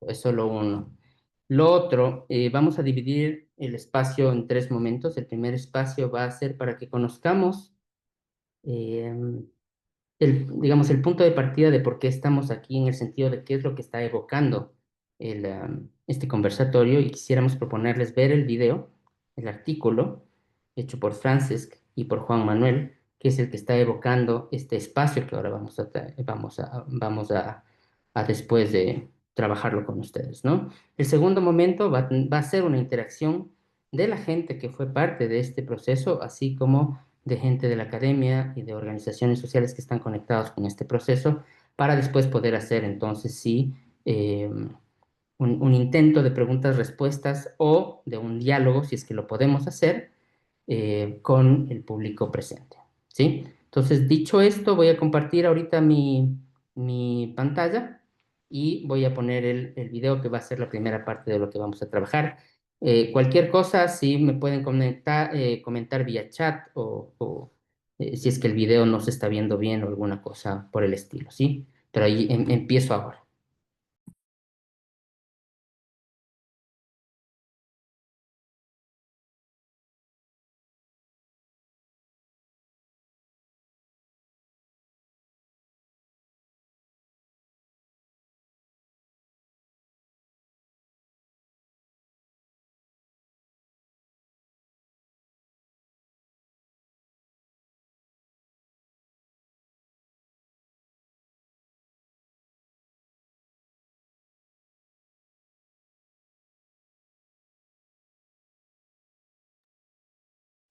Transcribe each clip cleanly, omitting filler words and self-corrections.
es solo uno. Lo otro, vamos a dividir el espacio en tres momentos. El primer espacio va a ser para que conozcamos eh, digamos, el punto de partida de por qué estamos aquí, en el sentido de qué es lo que está evocando este conversatorio, y quisiéramos proponerles ver el video, el artículo hecho por Francesc y por Juan Manuel, que es el que está evocando este espacio que ahora vamos a después de trabajarlo con ustedes, ¿no? El segundo momento va a ser una interacción de la gente que fue parte de este proceso, así como de gente de la academia y de organizaciones sociales que están conectados con este proceso, para después poder hacer entonces sí un intento de preguntas-respuestas o de un diálogo, si es que lo podemos hacer, con el público presente, ¿sí? Entonces, dicho esto, voy a compartir ahorita mi pantalla y voy a poner el video que va a ser la primera parte de lo que vamos a trabajar. Cualquier cosa, si me pueden comentar vía chat o si es que el video no se está viendo bien o alguna cosa por el estilo, ¿sí? Pero ahí empiezo ahora.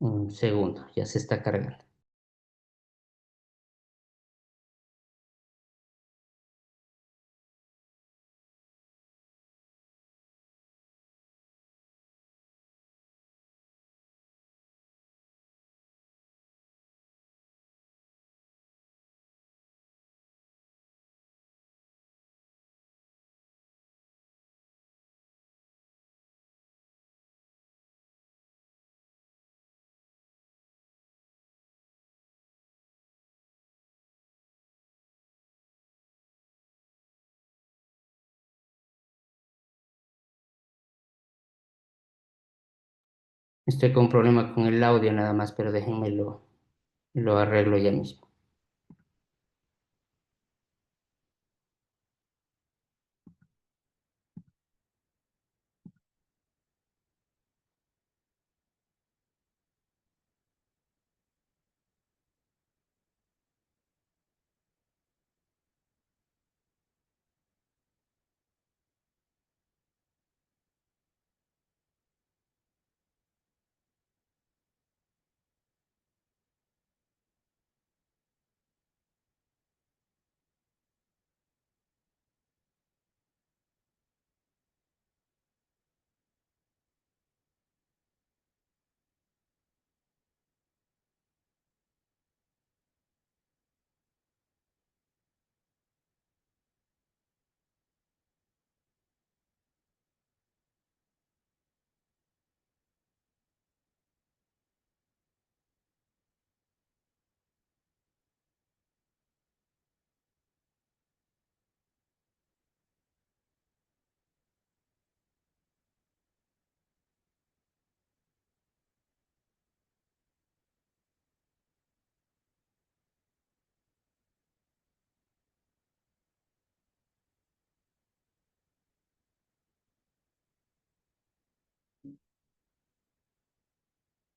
Un segundo, ya se está cargando. Estoy con un problema con el audio nada más, pero déjenme lo arreglo ya mismo.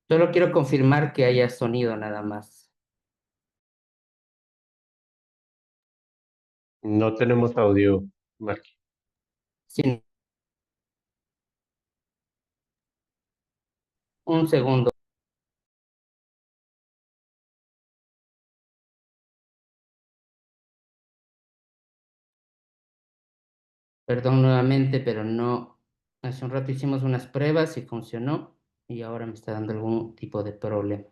Solo quiero confirmar que haya sonido nada más. No tenemos audio, Mark. Sí, un segundo. Perdón nuevamente, pero no. Hace un rato hicimos unas pruebas y funcionó y ahora me está dando algún tipo de problema.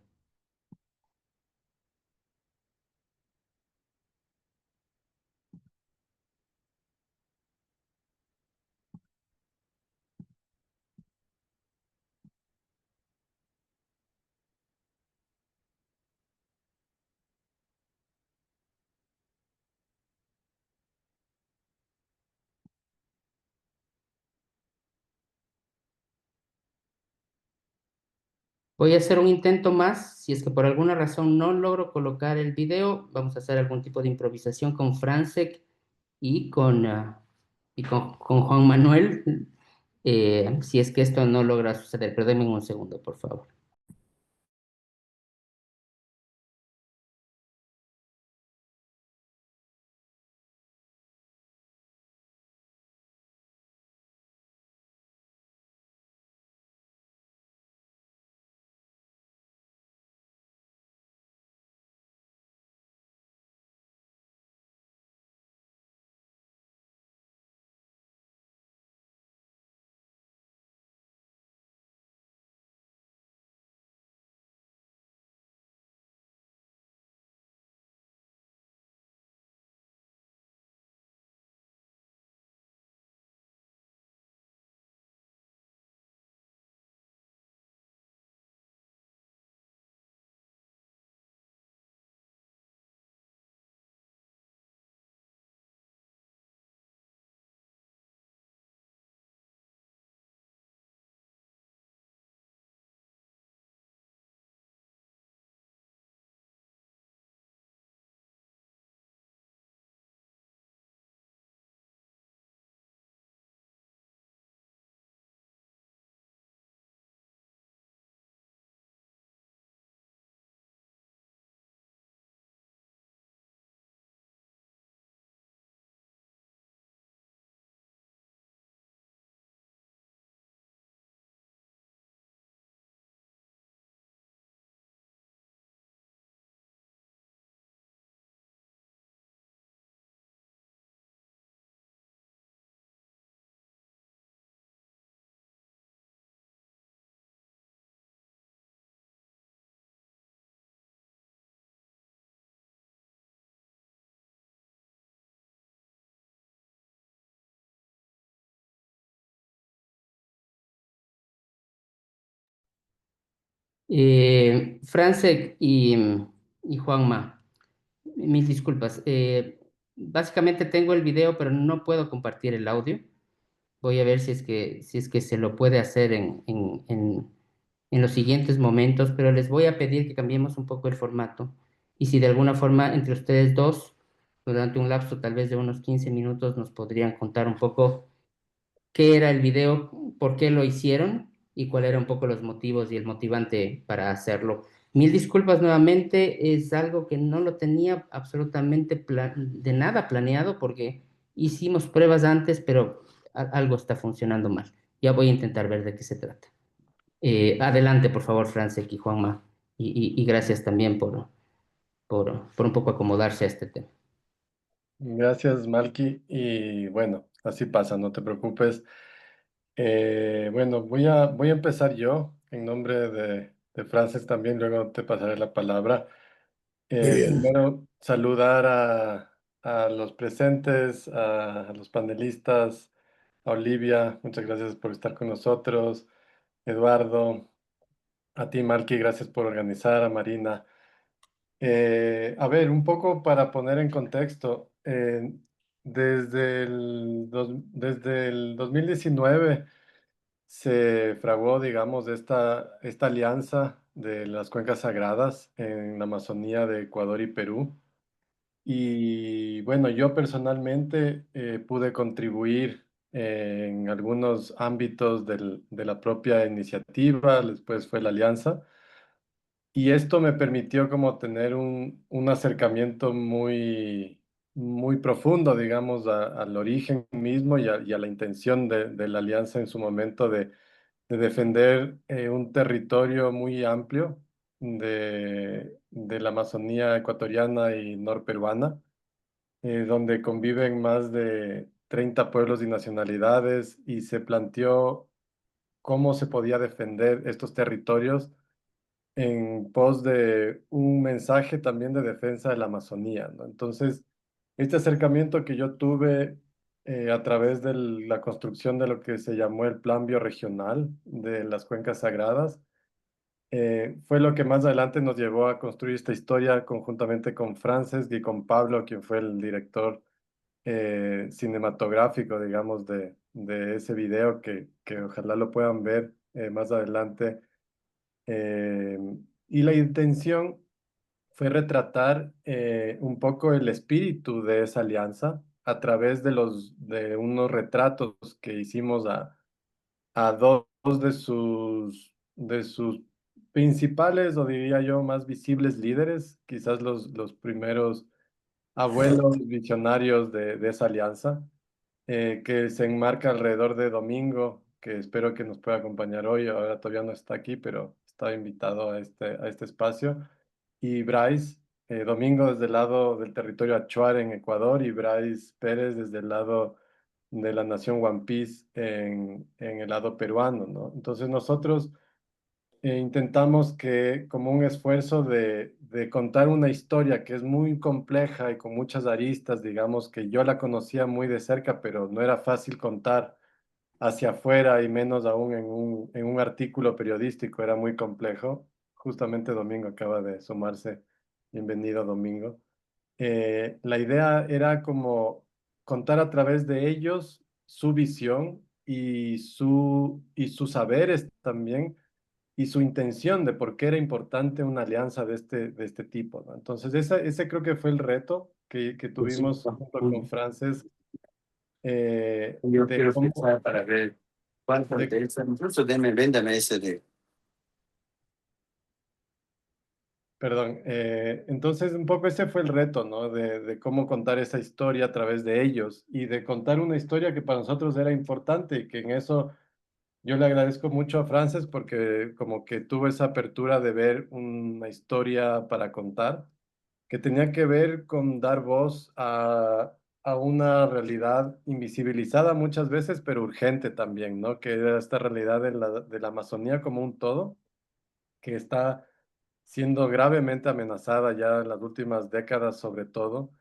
Voy a hacer un intento más. Si es que por alguna razón no logro colocar el video, vamos a hacer algún tipo de improvisación con Francesc y con Juan Manuel. Si es que esto no logra suceder, pero denme un segundo, por favor. Francesc y Juanma, mis disculpas. Básicamente tengo el video, pero no puedo compartir el audio. Voy a ver si es que se lo puede hacer en los siguientes momentos, pero les voy a pedir que cambiemos un poco el formato. Y si de alguna forma entre ustedes dos, durante un lapso tal vez de unos 15 minutos, nos podrían contar un poco qué era el video, por qué lo hicieron y cuál era un poco los motivos y el motivante para hacerlo. Mil disculpas nuevamente, es algo que no lo tenía absolutamente de nada planeado porque hicimos pruebas antes, pero algo está funcionando mal. Ya voy a intentar ver de qué se trata. Adelante, por favor, Francesc y Juanma, y gracias también por un poco acomodarse a este tema. Gracias, Malky. Y bueno, así pasa, no te preocupes. Bueno, voy a empezar yo en nombre de Frances también, luego te pasaré la palabra. Muy bien. Primero, saludar a los presentes, a los panelistas, a Olivia, muchas gracias por estar con nosotros, Eduardo, a ti, Malky, gracias por organizar, a Marina. A ver, un poco para poner en contexto, desde el 2019 se fraguó, digamos, esta alianza de las cuencas sagradas en la Amazonía de Ecuador y Perú. Y bueno, yo personalmente pude contribuir en algunos ámbitos de la propia iniciativa, después fue la alianza. Y esto me permitió como tener un acercamiento muy profundo, digamos, al origen mismo y a la intención de la alianza en su momento de defender un territorio muy amplio de la Amazonía ecuatoriana y norperuana, donde conviven más de 30 pueblos y nacionalidades, y se planteó cómo se podía defender estos territorios en pos de un mensaje también de defensa de la Amazonía, ¿no? Entonces, este acercamiento que yo tuve a través de la construcción de lo que se llamó el Plan Bioregional de las Cuencas Sagradas, fue lo que más adelante nos llevó a construir esta historia conjuntamente con Frances y con Pablo, quien fue el director cinematográfico, digamos, de ese video que ojalá lo puedan ver más adelante Eh, y la intención fue retratar un poco el espíritu de esa alianza a través de unos retratos que hicimos a dos de sus principales, o diría yo, más visibles líderes, quizás los primeros abuelos visionarios de esa alianza, que se enmarca alrededor de Domingo, que espero que nos pueda acompañar hoy. Ahora todavía no está aquí, pero estaba invitado a este espacio. Y Bryce, Domingo desde el lado del territorio Achuar en Ecuador y Bryce Pérez desde el lado de la nación One Piece en el lado peruano, ¿no? Entonces nosotros intentamos que, como un esfuerzo de contar una historia que es muy compleja y con muchas aristas, digamos, que yo la conocía muy de cerca, pero no era fácil contar hacia afuera y menos aún en un artículo periodístico, era muy complejo. Justamente Domingo acaba de sumarse. Bienvenido, Domingo. La idea era como contar a través de ellos su visión y sus saberes también y su intención de por qué era importante una alianza de este tipo, ¿no? Entonces, ese creo que fue el reto que Pues sí, tuvimos junto con Frances, Yo de quiero cómo, pensar para ver cuántas de, de esas. Incluso véndame ese de. perdón, entonces un poco ese fue el reto, ¿no? De cómo contar esa historia a través de ellos y de contar una historia que para nosotros era importante y que en eso yo le agradezco mucho a Frances porque como que tuvo esa apertura de ver una historia para contar que tenía que ver con dar voz a una realidad invisibilizada muchas veces, pero urgente también, ¿no? Que era esta realidad de la Amazonía como un todo, que está siendo gravemente amenazada ya en las últimas décadas sobre todo,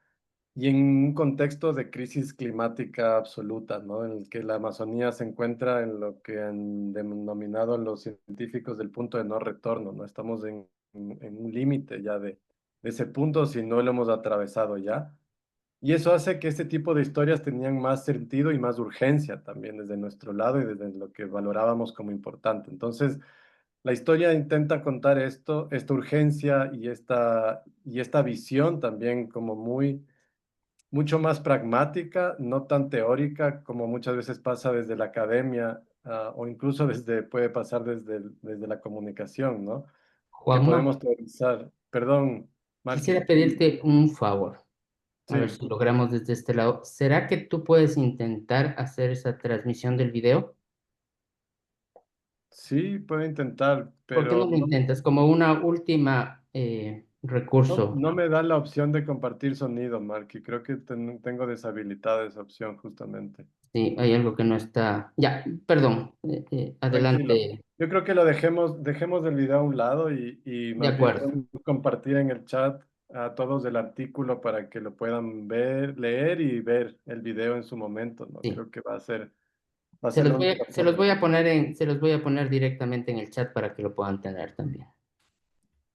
y en un contexto de crisis climática absoluta, ¿no? En el que la Amazonía se encuentra en lo que han denominado los científicos del punto de no retorno, ¿no? Estamos en un límite ya de ese punto si no lo hemos atravesado ya. Y eso hace que este tipo de historias tenían más sentido y más urgencia también desde nuestro lado y desde lo que valorábamos como importante. Entonces, la historia intenta contar esto, esta urgencia y esta visión también como mucho más pragmática, no tan teórica como muchas veces pasa desde la academia, o incluso puede pasar desde la comunicación, ¿no? Que Juanma, podemos teorizar. Perdón, quisiera Marky. pedirte un favor, a ver Sí, si logramos desde este lado. ¿Será que tú puedes intentar hacer esa transmisión del video? sí, puedo intentar, ¿Por qué pero no lo intentas como una última recurso? no me da la opción de compartir sonido, Marky. Creo que tengo deshabilitada esa opción justamente. Sí, hay algo que no está. Ya, perdón. Tranquilo. Adelante. Yo creo que lo dejemos el video a un lado y De más bien acuerdo. podemos compartir en el chat a todos el artículo para que lo puedan ver, leer y ver el video en su momento, ¿no? Sí. Creo que va a ser la única Se los forma. voy a poner se los voy a poner directamente en el chat para que lo puedan tener también.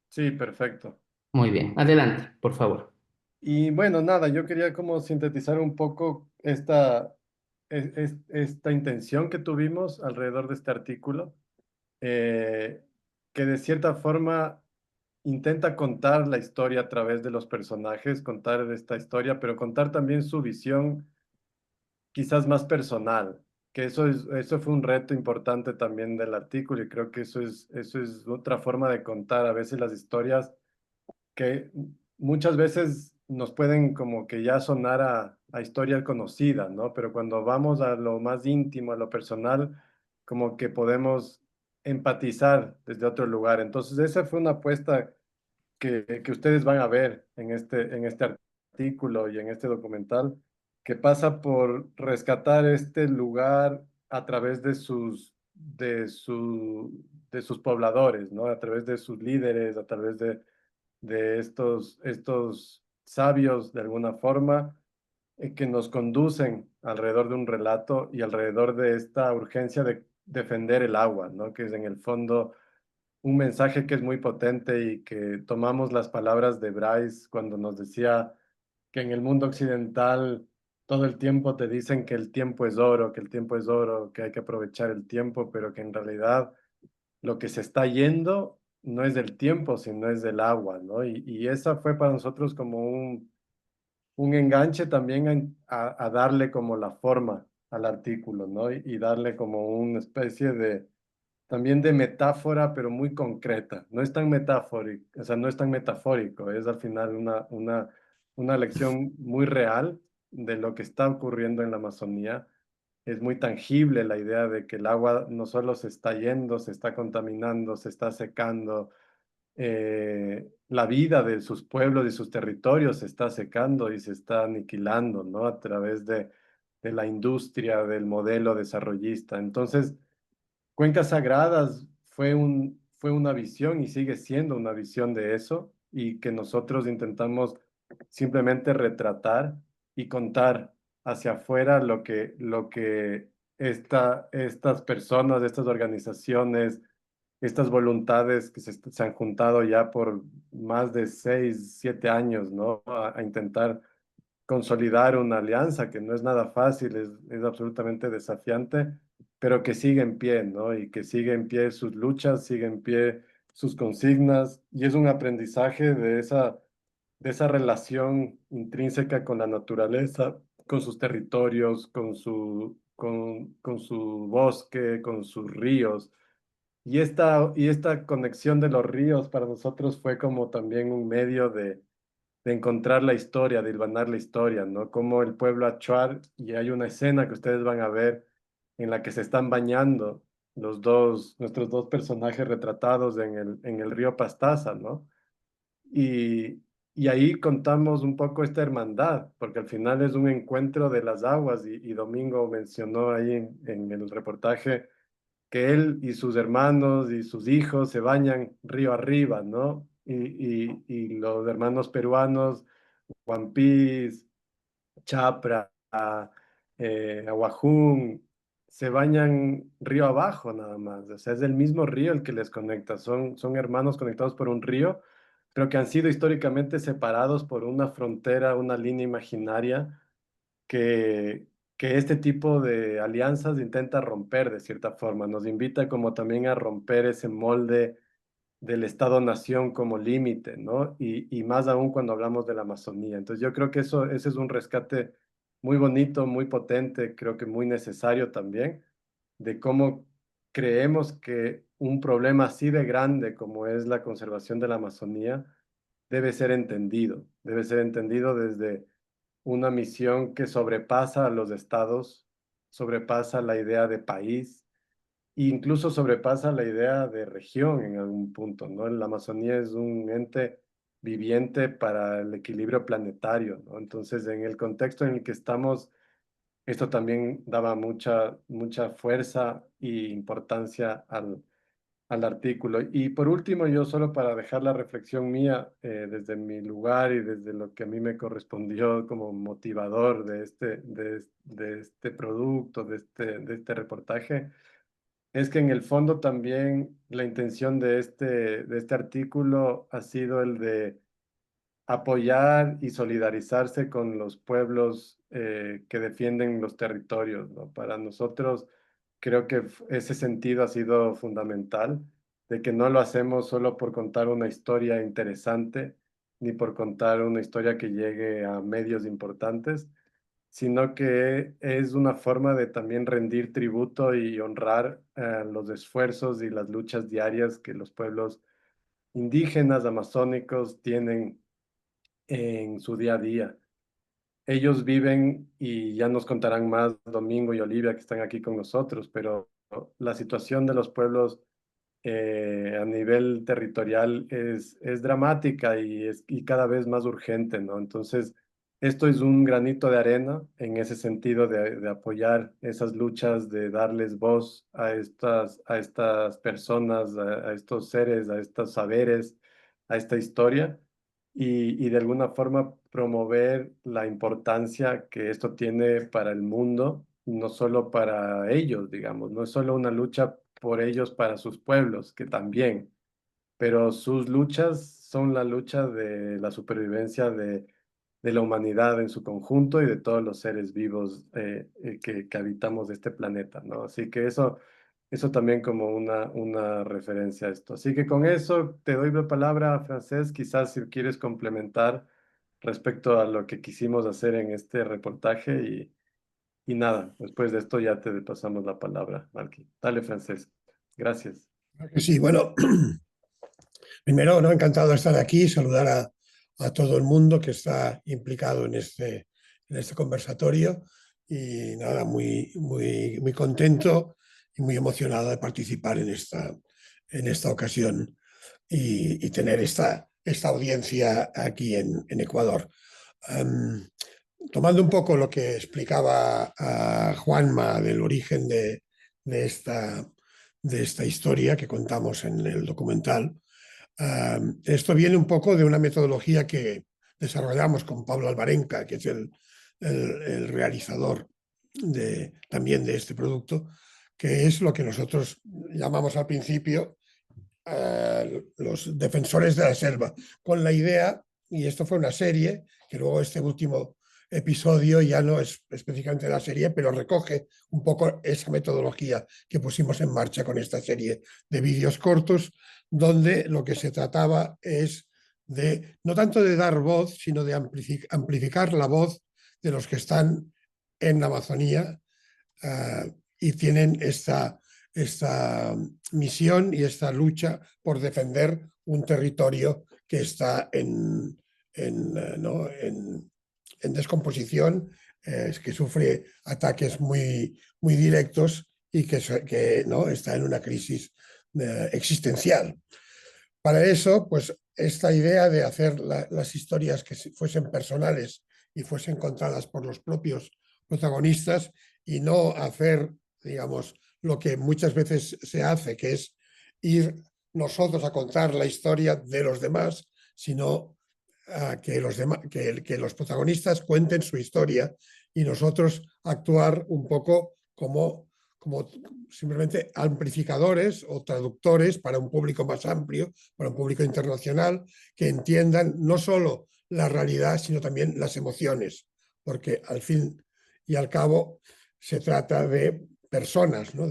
Sí, perfecto. Muy bien. Adelante, por favor. Y bueno, nada, yo quería como sintetizar un poco esta intención que tuvimos alrededor de este artículo, eh, que de cierta forma intenta contar la historia a través de los personajes, contar esta historia, pero contar también su visión quizás más personal, que eso fue un reto importante también del artículo y creo que eso es otra forma de contar a veces las historias que muchas veces nos pueden como que ya sonar a historia conocida, ¿no? Pero cuando vamos a lo más íntimo, a lo personal, como que podemos empatizar desde otro lugar. Entonces, esa fue una apuesta que ustedes van a ver en este artículo y en este documental, que pasa por rescatar este lugar a través de sus pobladores, ¿no? A través de sus líderes, a través de estos sabios de alguna forma, que nos conducen alrededor de un relato y alrededor de esta urgencia de defender el agua, ¿no? Que es en el fondo un mensaje que es muy potente y que tomamos las palabras de Bryce cuando nos decía que en el mundo occidental todo el tiempo te dicen que el tiempo es oro, que el tiempo es oro, que hay que aprovechar el tiempo, pero que en realidad lo que se está yendo no es del tiempo, sino es del agua, ¿no? Y esa fue para nosotros como un enganche también a darle como la forma al artículo, ¿no? Y darle como una especie de, también de metáfora, pero muy concreta. No es tan metafórico, o sea, no es tan metafórico, es al final una lección muy real de lo que está ocurriendo en la Amazonía. Es muy tangible la idea de que el agua no solo se está yendo, se está contaminando, se está secando, la vida de sus pueblos y sus territorios se está secando y se está aniquilando, ¿no? A través de la industria, del modelo desarrollista. Entonces, Cuencas Sagradas fue una visión y sigue siendo una visión de eso y que nosotros intentamos simplemente retratar y contar hacia afuera lo que estas personas, estas organizaciones, estas voluntades que se han juntado ya por más de 6, 7 años, ¿no? A intentar consolidar una alianza que no es nada fácil, es absolutamente desafiante, pero que sigue en pie, ¿no? Y que sigue en pie sus luchas, sigue en pie sus consignas, y es un aprendizaje de esa relación intrínseca con la naturaleza, con sus territorios, con su bosque, con sus ríos. Y esta conexión de los ríos para nosotros fue como también un medio de encontrar la historia, de hilvanar la historia, ¿no? Como el pueblo Achuar, y hay una escena que ustedes van a ver en la que se están bañando nuestros dos personajes retratados en el río Pastaza, ¿no? Y ahí contamos un poco esta hermandad, porque al final es un encuentro de las aguas, y Domingo mencionó ahí en el reportaje que él y sus hermanos y sus hijos se bañan río arriba, ¿no? Y los hermanos peruanos, Juan Piz, Chapra, Aguajún, se bañan río abajo nada más. O sea, es el mismo río el que les conecta. Son hermanos conectados por un río, pero que han sido históricamente separados por una frontera, una línea imaginaria que, que este tipo de alianzas intenta romper de cierta forma. Nos invita como también a romper ese molde del Estado-nación como límite, ¿no? Y más aún cuando hablamos de la Amazonía. Entonces yo creo que ese es un rescate muy bonito, muy potente, creo que muy necesario también, de cómo creemos que un problema así de grande como es la conservación de la Amazonía debe ser entendido desde una misión que sobrepasa a los estados, sobrepasa la idea de país e incluso sobrepasa la idea de región en algún punto, ¿no? La Amazonía es un ente viviente para el equilibrio planetario, ¿no? Entonces, en el contexto en el que estamos, esto también daba mucha fuerza e importancia al artículo. Y por último, yo solo para dejar la reflexión mía desde mi lugar y desde lo que a mí me correspondió como motivador de este producto, de este reportaje, es que en el fondo también la intención de este artículo ha sido el de apoyar y solidarizarse con los pueblos que defienden los territorios, ¿no? Para nosotros creo que ese sentido ha sido fundamental, de que no lo hacemos solo por contar una historia interesante, ni por contar una historia que llegue a medios importantes, sino que es una forma de también rendir tributo y honrar los esfuerzos y las luchas diarias que los pueblos indígenas, amazónicos tienen en su día a día. Ellos viven, y ya nos contarán más Domingo y Olivia que están aquí con nosotros, pero la situación de los pueblos a nivel territorial es dramática y cada vez más urgente, ¿no? Entonces, esto es un granito de arena en ese sentido de apoyar esas luchas, de darles voz a estas personas, a estos seres, a estos saberes, a esta historia, y de alguna forma promover la importancia que esto tiene para el mundo, no solo para ellos, digamos, no es solo una lucha por ellos para sus pueblos, que también, pero sus luchas son la lucha de la supervivencia de la humanidad en su conjunto y de todos los seres vivos que habitamos este planeta, ¿no? Así que eso Eso también como una referencia a esto. Así que con eso te doy la palabra, Francés, quizás si quieres complementar respecto a lo que quisimos hacer en este reportaje y nada, después de esto ya te pasamos la palabra, Marqui. Dale, Francés. Gracias. Sí, bueno, primero, ¿no? Encantado de estar aquí, saludar a todo el mundo que está implicado en este conversatorio y nada, muy contento y muy emocionado de participar en esta ocasión y tener esta audiencia aquí en Ecuador. Um, Tomando un poco lo que explicaba Juanma del origen de esta historia que contamos en el documental, esto viene un poco de una metodología que desarrollamos con Pablo Alvarenga, que es el realizador también de este producto, que es lo que nosotros llamamos al principio los defensores de la selva, con la idea, y esto fue una serie, que luego este último episodio ya no es específicamente la serie, pero recoge un poco esa metodología que pusimos en marcha con esta serie de vídeos cortos, donde lo que se trataba es de, no tanto de dar voz, sino de amplificar la voz de los que están en la Amazonía y tienen esta misión y esta lucha por defender un territorio que está ¿no? en descomposición, que sufre ataques muy directos y que ¿no? está en una crisis existencial. Para eso, pues esta idea de hacer las historias que fuesen personales y fuesen contadas por los propios protagonistas y no hacer, digamos, lo que muchas veces se hace, que es ir nosotros a contar la historia de los demás, sino que los protagonistas cuenten su historia y nosotros actuar un poco como simplemente amplificadores o traductores para un público más amplio, para un público internacional, que entiendan no solo la realidad, sino también las emociones, porque al fin y al cabo se trata de personas, ¿no?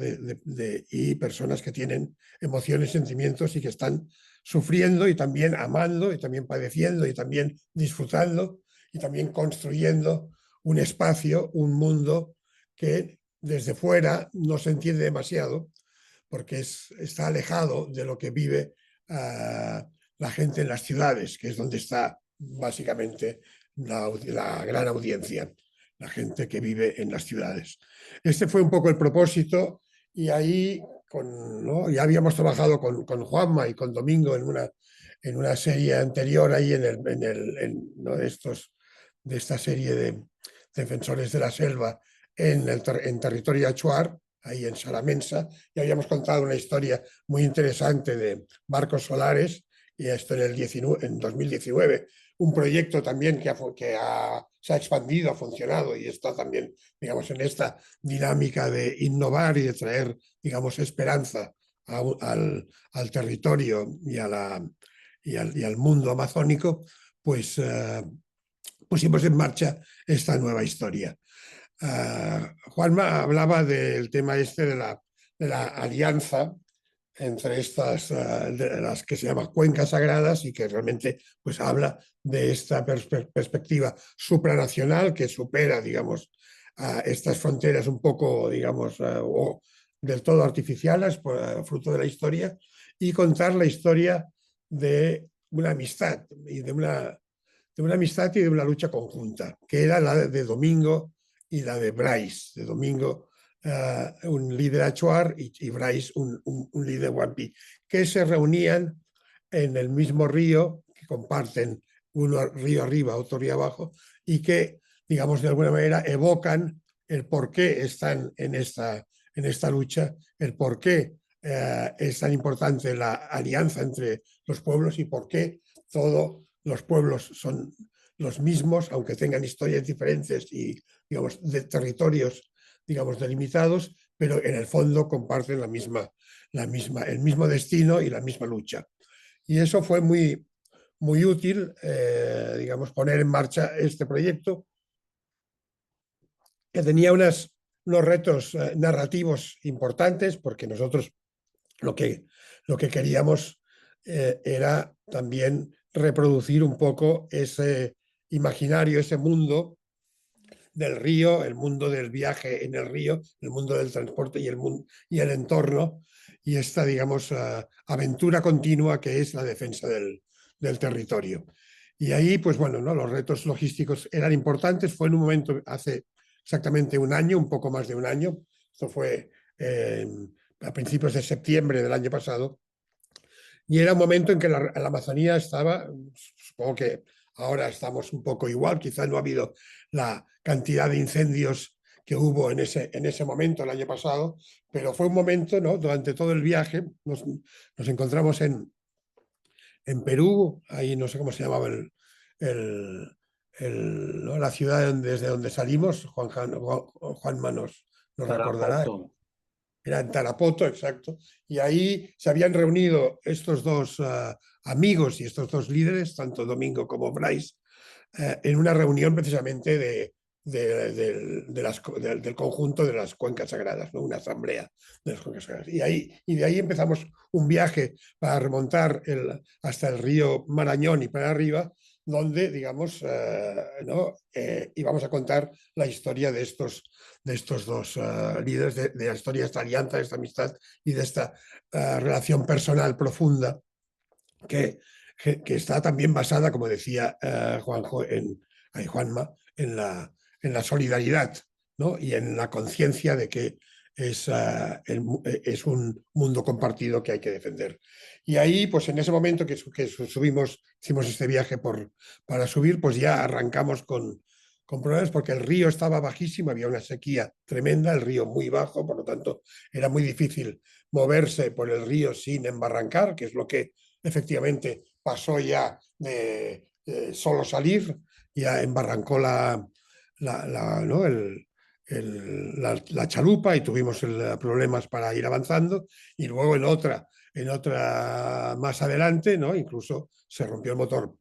Y personas que tienen emociones, sentimientos y que están sufriendo y también amando y también padeciendo y también disfrutando y también construyendo un espacio, un mundo que desde fuera no se entiende demasiado porque está alejado de lo que vive la gente en las ciudades, que es donde está básicamente la gran audiencia, la gente que vive en las ciudades. Este fue un poco el propósito y ahí ¿no? Ya habíamos trabajado con Juanma y con Domingo en una serie anterior ahí ¿no? de esta serie de Defensores de la Selva en territorio achuar, ahí en Salamensa, y habíamos contado una historia muy interesante de Marcos Solares, y esto en 2019, un proyecto también se ha expandido, ha funcionado y está también, digamos, en esta dinámica de innovar y de traer, digamos, esperanza al territorio y al mundo amazónico, pues pusimos en marcha esta nueva historia. Juanma hablaba del tema este de la alianza entre de las que se llaman cuencas sagradas y que realmente pues habla de esta perspectiva supranacional que supera, digamos, estas fronteras un poco, digamos, o del todo artificiales, fruto de la historia, y contar la historia de una amistad y de una amistad y de una lucha conjunta, que era la de Domingo y la de Bryce, de Domingo un líder achuar y Bryce un líder Wampi, que se reunían en el mismo río, que comparten uno río arriba, otro río abajo, y que, digamos, de alguna manera evocan el por qué están en esta lucha, el por qué es tan importante la alianza entre los pueblos y por qué todos los pueblos son los mismos, aunque tengan historias diferentes y, digamos, de territorios, digamos, delimitados, pero en el fondo comparten el mismo destino y la misma lucha. Y eso fue muy útil, digamos, poner en marcha este proyecto que tenía unos retos narrativos importantes, porque nosotros lo que queríamos era también reproducir un poco ese imaginario, ese mundo del río, el mundo del viaje en el río, el mundo del transporte y el entorno, y esta, digamos, aventura continua que es la defensa del territorio. Y ahí, pues bueno, ¿no? Los retos logísticos eran importantes. Fue en un momento, hace exactamente un año, un poco más de un año. Esto fue a principios de septiembre del año pasado. Y era un momento en que la Amazonía estaba, supongo que ahora estamos un poco igual, quizás no ha habido la cantidad de incendios que hubo en ese momento el año pasado, pero fue un momento, ¿no? Durante todo el viaje nos encontramos en Perú, ahí no sé cómo se llamaba el, ¿no? La ciudad desde donde salimos, Juanma nos recordará. Tarapoto. Era en Tarapoto, exacto. Y ahí se habían reunido estos dos amigos y estos dos líderes, tanto Domingo como Bryce, en una reunión precisamente del conjunto de las cuencas sagradas, ¿no? Una asamblea de las cuencas sagradas. Y de ahí empezamos un viaje para remontar hasta el río Marañón y para arriba, donde, digamos, ¿no? Íbamos a contar la historia de estos dos líderes, de la historia de esta alianza, de esta amistad y de esta relación personal profunda que está también basada, como decía Juanma, en la solidaridad, ¿no? Y en la conciencia de que es un mundo compartido que hay que defender. Y ahí, pues en ese momento que hicimos este viaje para subir, pues ya arrancamos con problemas porque el río estaba bajísimo, había una sequía tremenda, el río muy bajo, por lo tanto era muy difícil moverse por el río sin embarrancar, que es lo que efectivamente pasó ya de solo salir, ya embarrancó ¿no? la chalupa y tuvimos problemas para ir avanzando, y luego en otra más adelante, ¿no? Incluso se rompió el motor,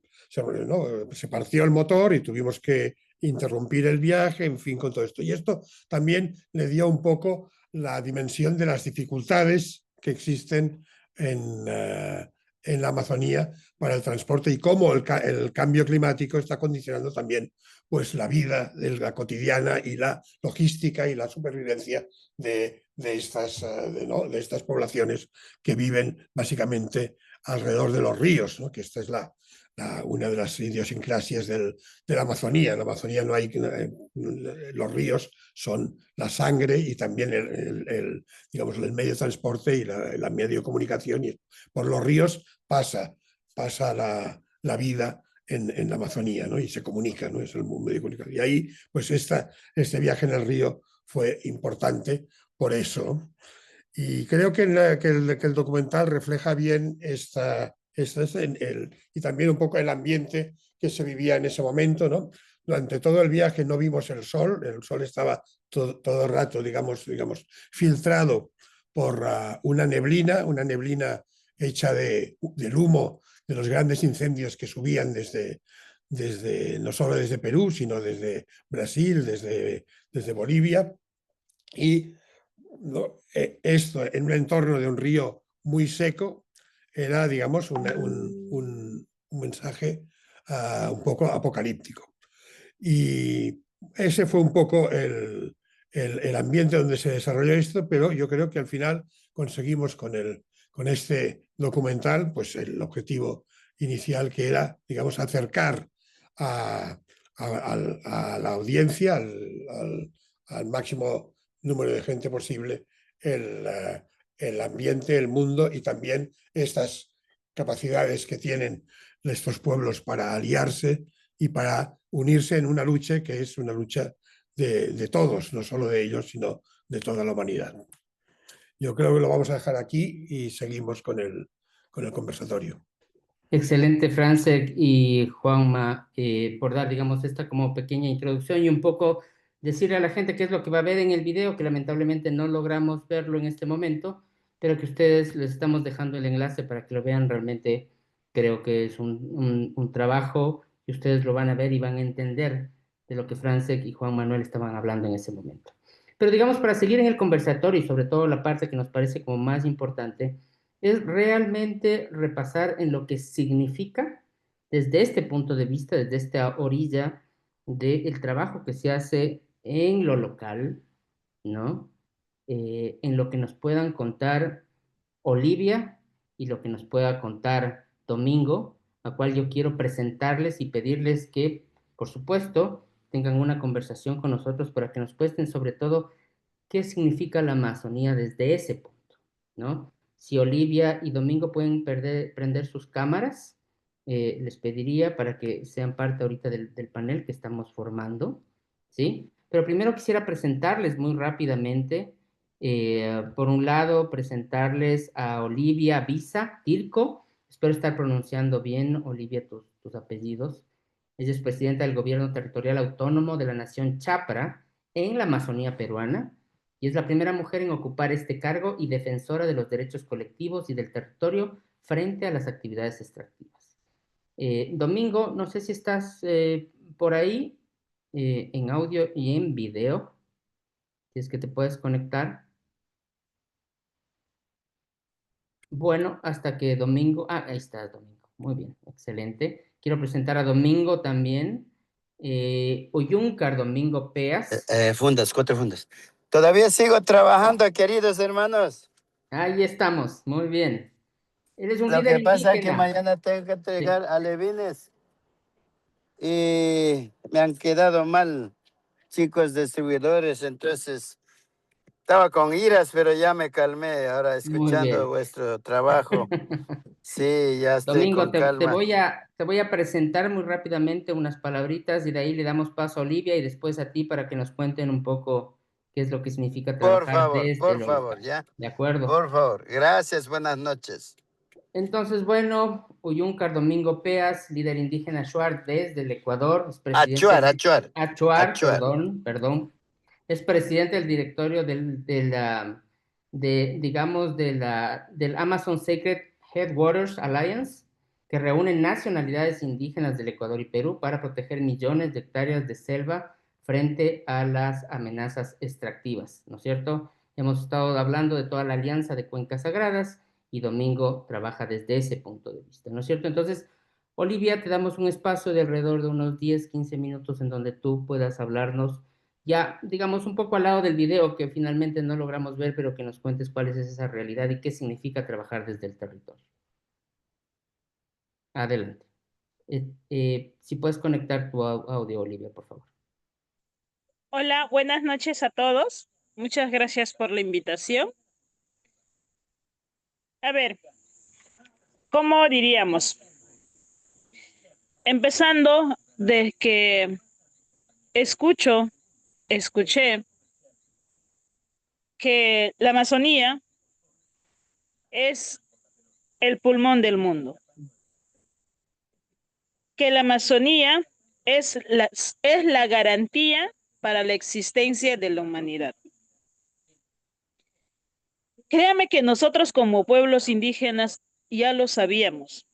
¿no? Se partió el motor y tuvimos que interrumpir el viaje, en fin, con todo esto. Y esto también le dio un poco la dimensión de las dificultades que existen en la Amazonía para el transporte y cómo el cambio climático está condicionando también pues, la vida de la cotidiana y la logística y la supervivencia ¿no? de estas poblaciones que viven básicamente alrededor de los ríos, ¿no? Que esta es una de las idiosincrasias de la Amazonía. En la Amazonía no hay, los ríos son la sangre y también digamos, el medio de transporte y la medio de comunicación. Y por los ríos pasa la vida en la Amazonía, ¿no? Y se comunica, ¿no? Es el medio de comunicación. Y ahí, pues este viaje en el río fue importante por eso. Y creo que el documental refleja bien y también un poco el ambiente que se vivía en ese momento, ¿no? Durante todo el viaje no vimos el sol estaba todo el rato, digamos, filtrado por una neblina hecha del humo de los grandes incendios que subían no solo desde Perú, sino desde Brasil, desde Bolivia. Y ¿no? Esto en un entorno de un río muy seco era, digamos, un mensaje un poco apocalíptico. Y ese fue un poco el ambiente donde se desarrolló esto, pero yo creo que al final conseguimos con este documental pues el objetivo inicial, que era, digamos, acercar a la audiencia, al máximo número de gente posible, el ambiente, el mundo y también estas capacidades que tienen estos pueblos para aliarse y para unirse en una lucha que es una lucha de todos, no solo de ellos, sino de toda la humanidad. Yo creo que lo vamos a dejar aquí y seguimos con el conversatorio. Excelente, Francesc y Juanma, por dar, digamos, esta como pequeña introducción y un poco decirle a la gente qué es lo que va a ver en el video, que lamentablemente no logramos verlo en este momento, pero que ustedes les estamos dejando el enlace para que lo vean. Realmente creo que es un trabajo y ustedes lo van a ver y van a entender de lo que Francesc y Juan Manuel estaban hablando en ese momento. Pero digamos, para seguir en el conversatorio y sobre todo la parte que nos parece como más importante, es realmente repasar en lo que significa desde este punto de vista, desde esta orilla del trabajo que se hace en lo local, ¿no? En lo que nos puedan contar Olivia y lo que nos pueda contar Domingo, a cual yo quiero presentarles y pedirles que, por supuesto, tengan una conversación con nosotros para que nos cuenten sobre todo qué significa la Amazonía desde ese punto, ¿no? Si Olivia y Domingo pueden prender sus cámaras, les pediría para que sean parte ahorita del panel que estamos formando, ¿sí? Pero primero quisiera presentarles muy rápidamente, por un lado, presentarles a Olivia Visa Tirco, espero estar pronunciando bien, Olivia, tus apellidos. Ella es presidenta del Gobierno Territorial Autónomo de la Nación Chapra en la Amazonía peruana y es la primera mujer en ocupar este cargo y defensora de los derechos colectivos y del territorio frente a las actividades extractivas. Domingo, no sé si estás por ahí en audio y en video, si es que te puedes conectar. Bueno, hasta que Domingo, ahí está Domingo, muy bien, excelente. Quiero presentar a Domingo también, Oyuncar Domingo Peas. Fundas, 4 fundas. Todavía sigo trabajando, queridos hermanos. Ahí estamos, muy bien. Eres un Lo líder que pasa es que indígena. mañana tengo que entregar Sí. alevines y me han quedado mal chicos distribuidores, entonces estaba con iras, pero ya me calmé ahora Muy escuchando bien. vuestro trabajo. Sí, ya estoy Domingo, con calma. te voy a presentar muy rápidamente unas palabritas y de ahí le damos paso a Olivia y después a ti para que nos cuenten un poco qué es lo que significa trabajar desde Por lo favor, local. ya. ¿De acuerdo? Por favor. Gracias, buenas noches. Entonces, bueno, Uyuncar Domingo Peas, líder indígena Shuar desde el Ecuador, es presidente, Achuar. Achuar, Achuar. perdón, es presidente del directorio digamos, del Amazon Sacred Headwaters Alliance, que reúne nacionalidades indígenas del Ecuador y Perú para proteger millones de hectáreas de selva frente a las amenazas extractivas, ¿no es cierto? Hemos estado hablando de toda la alianza de cuencas sagradas y Domingo trabaja desde ese punto de vista, ¿no es cierto? Entonces, Olivia, te damos un espacio de alrededor de unos 10, 15 minutos en donde tú puedas hablarnos, ya, digamos, un poco al lado del video que finalmente no logramos ver, pero que nos cuentes cuál es esa realidad y qué significa trabajar desde el territorio. Adelante. Si puedes conectar tu audio, Olivia, por favor. Hola, buenas noches a todos. Muchas gracias por la invitación. A ver, ¿cómo diríamos? Empezando de que escuché que la Amazonía es el pulmón del mundo, que la Amazonía es la garantía para la existencia de la humanidad. Créame que nosotros como pueblos indígenas ya lo sabíamos,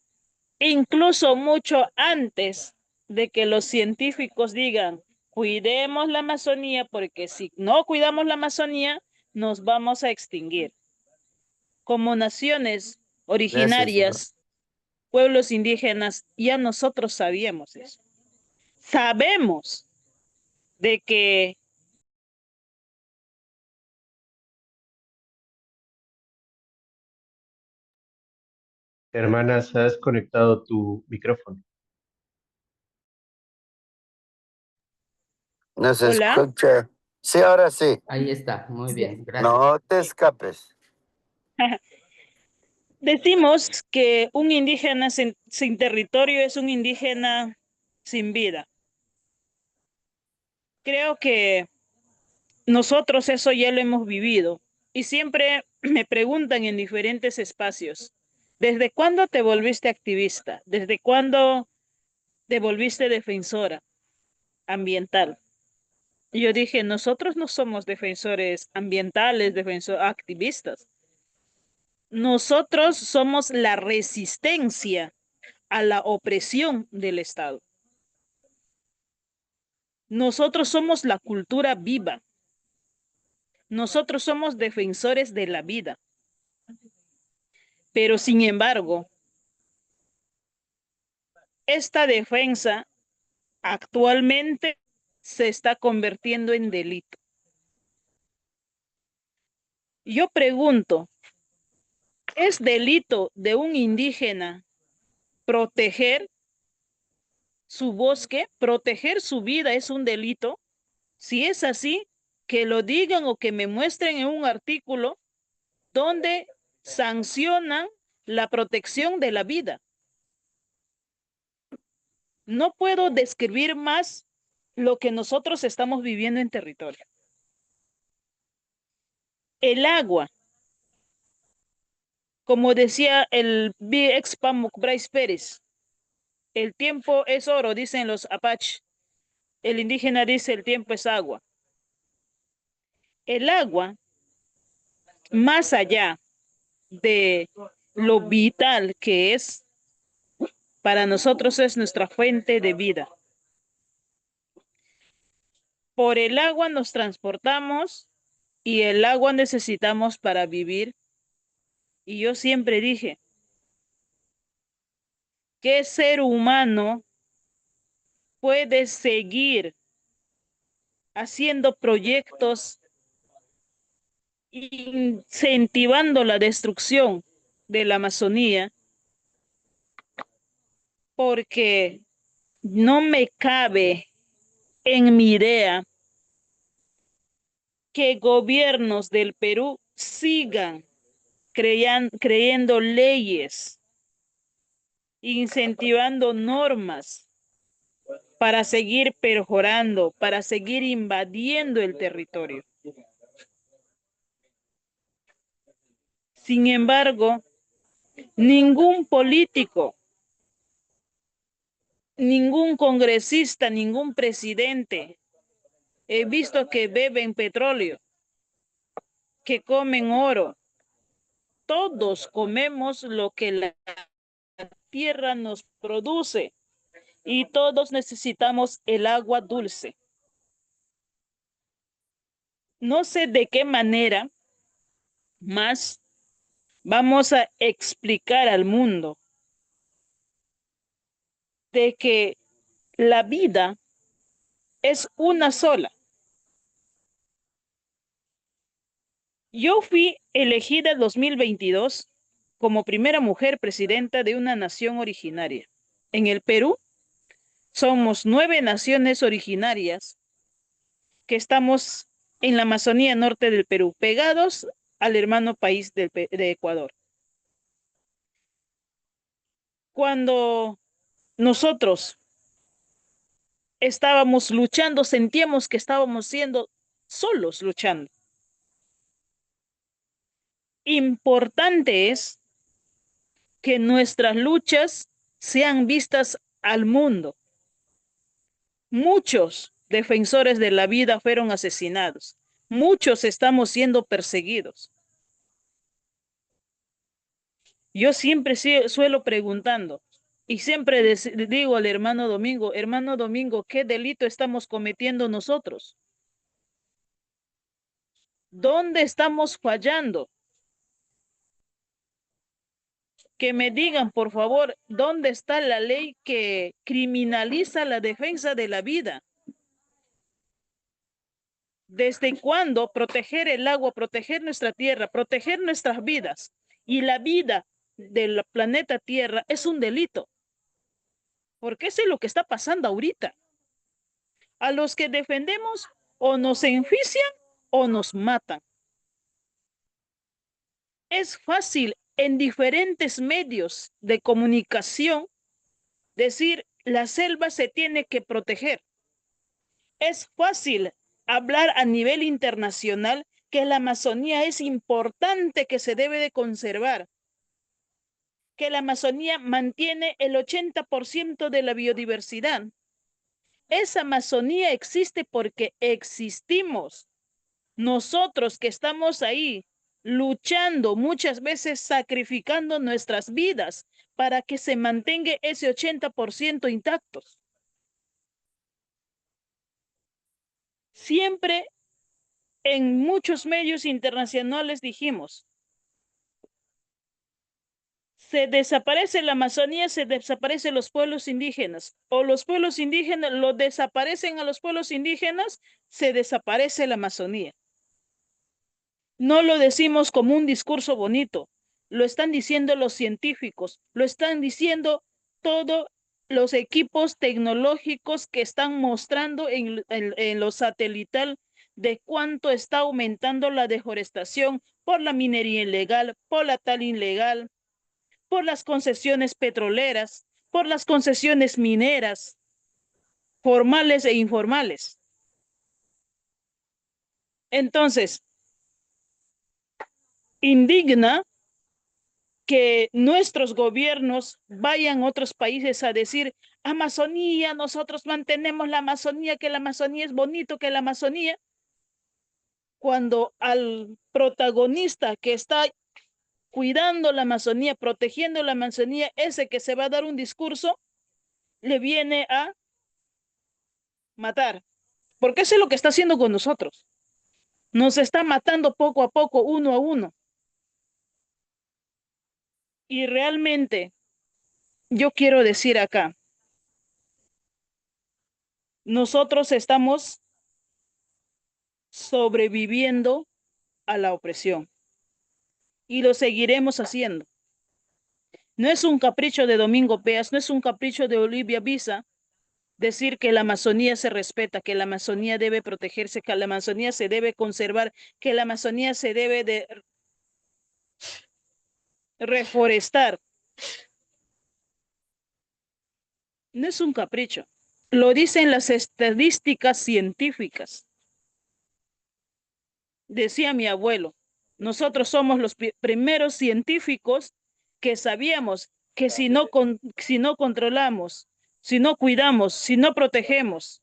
incluso mucho antes de que los científicos digan, cuidemos la Amazonía, porque si no cuidamos la Amazonía, nos vamos a extinguir. Como naciones Gracias, señor. originarias, pueblos indígenas, ya nosotros sabíamos eso. Sabemos de que Hermanas, has conectado tu micrófono. No se hola, escucha. Sí, ahora sí. Ahí está, muy bien, gracias. No te escapes. decimos que un indígena sin territorio es un indígena sin vida. Creo que nosotros eso ya lo hemos vivido y siempre me preguntan en diferentes espacios, ¿desde cuándo te volviste activista? ¿Desde cuándo te volviste defensora ambiental? Y yo dije, nosotros no somos defensores ambientales, activistas. Nosotros somos la resistencia a la opresión del Estado. Nosotros somos la cultura viva. nosotros somos defensores de la vida. Pero sin embargo, esta defensa actualmente se está convirtiendo en delito. Yo pregunto, ¿es delito de un indígena proteger su bosque? ¿Proteger su vida es un delito? Si es así, que lo digan o que me muestren en un artículo donde sancionan la protección de la vida. No puedo describir más lo que nosotros estamos viviendo en territorio. El agua, como decía el ex Pamuk Bryce Pérez, el tiempo es oro, dicen los Apache. El indígena dice el tiempo es agua. El agua, más allá de lo vital que es, para nosotros es nuestra fuente de vida. Por el agua nos transportamos y el agua necesitamos para vivir. Y yo siempre dije, ¿qué ser humano puede seguir haciendo proyectos incentivando la destrucción de la Amazonía? Porque no me cabe en mi idea que gobiernos del Perú sigan creyendo leyes, incentivando normas para seguir perjorando, para seguir invadiendo el territorio. Sin embargo, ningún político, ningún congresista, ningún presidente he visto que beben petróleo, que comen oro. Todos comemos lo que la tierra nos produce y todos necesitamos el agua dulce. No sé de qué manera más vamos a explicar al mundo de que la vida es una sola. Yo fui elegida en 2022 como primera mujer presidenta de una nación originaria. En el Perú somos 9 naciones originarias que estamos en la Amazonía norte del Perú, pegados al hermano país de Ecuador. Cuando nosotros estábamos luchando, sentíamos que estábamos siendo solos luchando. Importante es que nuestras luchas sean vistas al mundo. Muchos defensores de la vida fueron asesinados. Muchos estamos siendo perseguidos. Yo siempre suelo preguntando y siempre digo al hermano Domingo, ¿qué delito estamos cometiendo nosotros? ¿Dónde estamos fallando? Que me digan, por favor, ¿dónde está la ley que criminaliza la defensa de la vida? ¿Desde cuándo proteger el agua, proteger nuestra tierra, proteger nuestras vidas y la vida del planeta Tierra es un delito? Porque eso es lo que está pasando ahorita. A los que defendemos o nos enjuician o nos matan. Es fácil en diferentes medios de comunicación decir la selva se tiene que proteger. Es fácil hablar a nivel internacional que la Amazonía es importante, que se debe de conservar, que la Amazonía mantiene el 80% de la biodiversidad. Esa Amazonía existe porque existimos. Nosotros que estamos ahí luchando, muchas veces sacrificando nuestras vidas para que se mantenga ese 80% intactos. Siempre En muchos medios internacionales dijimos, se desaparece la Amazonía, se desaparecen los pueblos indígenas, o los pueblos indígenas lo desaparecen a los pueblos indígenas, se desaparece la Amazonía. No lo decimos como un discurso bonito, lo están diciendo los científicos, lo están diciendo todos los equipos tecnológicos que están mostrando en lo satelital de cuánto está aumentando la deforestación por la minería ilegal, por la tala ilegal, por las concesiones petroleras, por las concesiones mineras, formales e informales. Entonces, indigna que nuestros gobiernos vayan a otros países a decir, Amazonía, nosotros mantenemos la Amazonía, que la Amazonía es bonito, que la Amazonía, cuando al protagonista que está cuidando la Amazonía, protegiendo la Amazonía, ese que se va a dar un discurso, le viene a matar. Porque eso es lo que está haciendo con nosotros. Nos está matando poco a poco, uno a uno. Y realmente, yo quiero decir acá, nosotros estamos sobreviviendo a la opresión y lo seguiremos haciendo. No es un capricho de Domingo Peas, no es un capricho de Olivia Visa decir que la Amazonía se respeta, que la Amazonía debe protegerse, que la Amazonía se debe conservar, que la Amazonía se debe de reforestar. No es un capricho, lo dicen las estadísticas científicas. Decía mi abuelo, nosotros somos los primeros científicos que sabíamos que si no controlamos, si no cuidamos, si no protegemos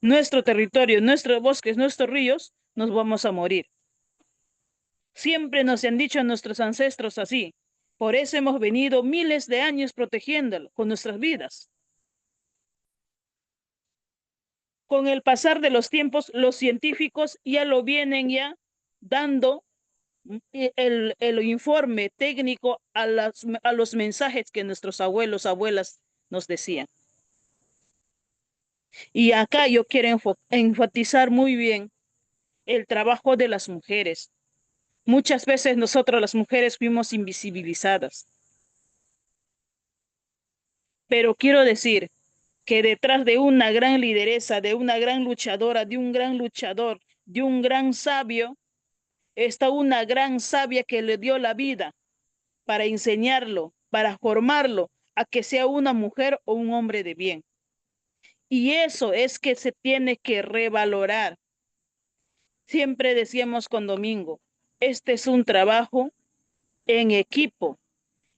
nuestro territorio, nuestros bosques, nuestros ríos, nos vamos a morir. Siempre nos han dicho nuestros ancestros así. Por eso hemos venido miles de años protegiéndolo con nuestras vidas. Con el pasar de los tiempos, los científicos ya lo vienen ya dando el informe técnico a los mensajes que nuestros abuelos, abuelas nos decían. Y acá yo quiero enfatizar muy bien el trabajo de las mujeres. Muchas veces nosotros las mujeres fuimos invisibilizadas. Pero quiero decir que detrás de una gran lideresa, de una gran luchadora, de un gran luchador, de un gran sabio, está una gran sabia que le dio la vida para enseñarlo, para formarlo a que sea una mujer o un hombre de bien. Y eso es que se tiene que revalorar. Siempre decíamos con Domingo, este es un trabajo en equipo.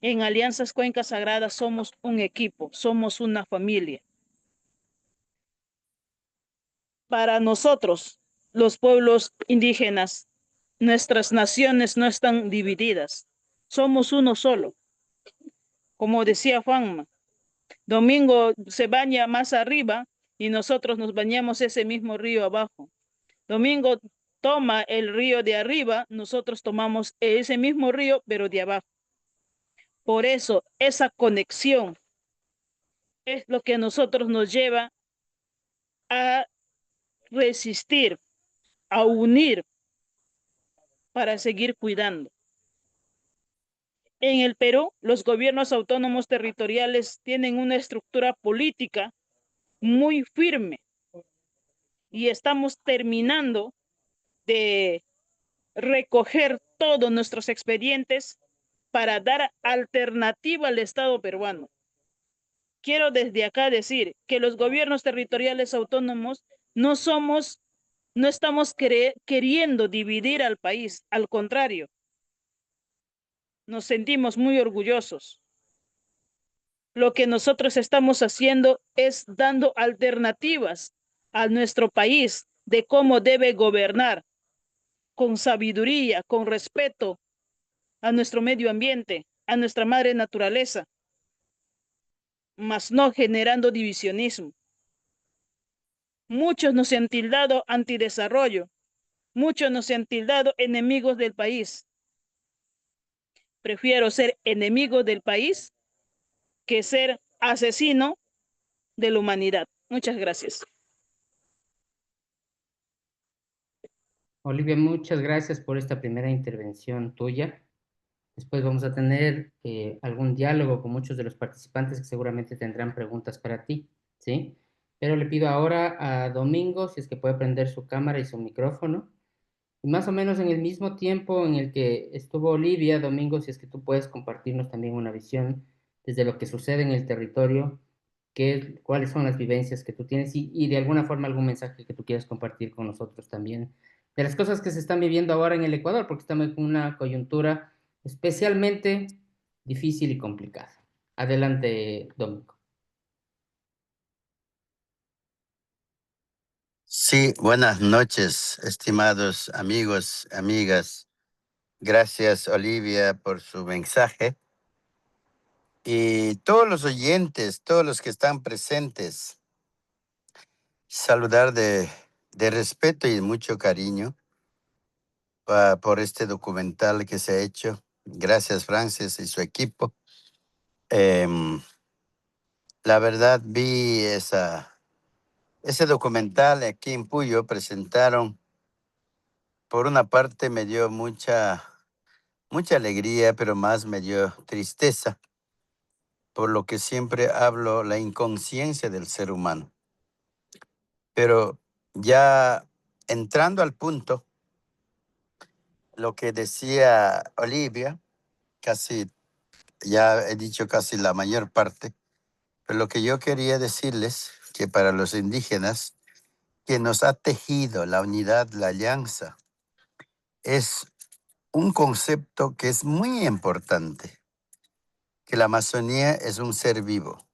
En Alianzas Cuencas Sagradas somos un equipo, somos una familia. Para nosotros, los pueblos indígenas, nuestras naciones no están divididas, somos uno solo. Como decía Juanma, Domingo se baña más arriba y nosotros nos bañamos ese mismo río abajo. Domingo toma el río de arriba, nosotros tomamos ese mismo río, pero de abajo. Por eso, esa conexión es lo que a nosotros nos lleva a resistir, a unir para seguir cuidando. En el Perú, los gobiernos autónomos territoriales tienen una estructura política muy firme y estamos terminando de recoger todos nuestros expedientes para dar alternativa al Estado peruano. Quiero desde acá decir que los gobiernos territoriales autónomos no estamos queriendo dividir al país, al contrario, nos sentimos muy orgullosos. Lo que nosotros estamos haciendo es dando alternativas a nuestro país de cómo debe gobernar, con sabiduría, con respeto a nuestro medio ambiente, a nuestra madre naturaleza, mas no generando divisionismo. Muchos nos han tildado antidesarrollo, Muchos nos han tildado enemigos del país. Prefiero ser enemigo del país que ser asesino de la humanidad. Muchas gracias. Olivia, muchas gracias por esta primera intervención tuya. Después vamos a tener algún diálogo con muchos de los participantes que seguramente tendrán preguntas para ti, ¿sí? Pero le pido ahora a Domingo si es que puede prender su cámara y su micrófono. Y más o menos en el mismo tiempo en el que estuvo Olivia, Domingo, si es que tú puedes compartirnos también una visión desde lo que sucede en el territorio, cuáles son las vivencias que tú tienes y de alguna forma algún mensaje que tú quieras compartir con nosotros también de las cosas que se están viviendo ahora en el Ecuador, porque estamos en una coyuntura especialmente difícil y complicada. Adelante, Domingo. Sí, buenas noches, estimados amigos, amigas. Gracias, Olivia, por su mensaje. Y todos los oyentes, todos los que están presentes, saludar de respeto y mucho cariño por este documental que se ha hecho. Gracias, Francis y su equipo. La verdad, vi ese documental aquí en Puyo, presentaron. Por una parte me dio mucha alegría, pero más me dio tristeza, por lo que siempre hablo, la inconsciencia del ser humano. Pero ya entrando al punto, lo que decía Olivia, casi, ya he dicho casi la mayor parte, pero lo que yo quería decirles, que para los indígenas, que nos ha tejido la unidad, la alianza, es un concepto que es muy importante, que la Amazonía es un ser vivo.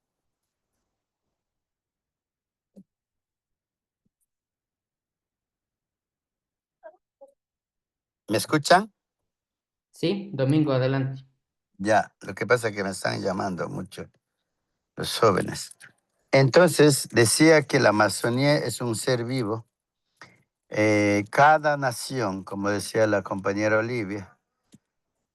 ¿Me escuchan? Sí, Domingo, adelante. Ya, lo que pasa es que me están llamando mucho los jóvenes. Entonces, decía que la Amazonía es un ser vivo. Cada nación, como decía la compañera Olivia,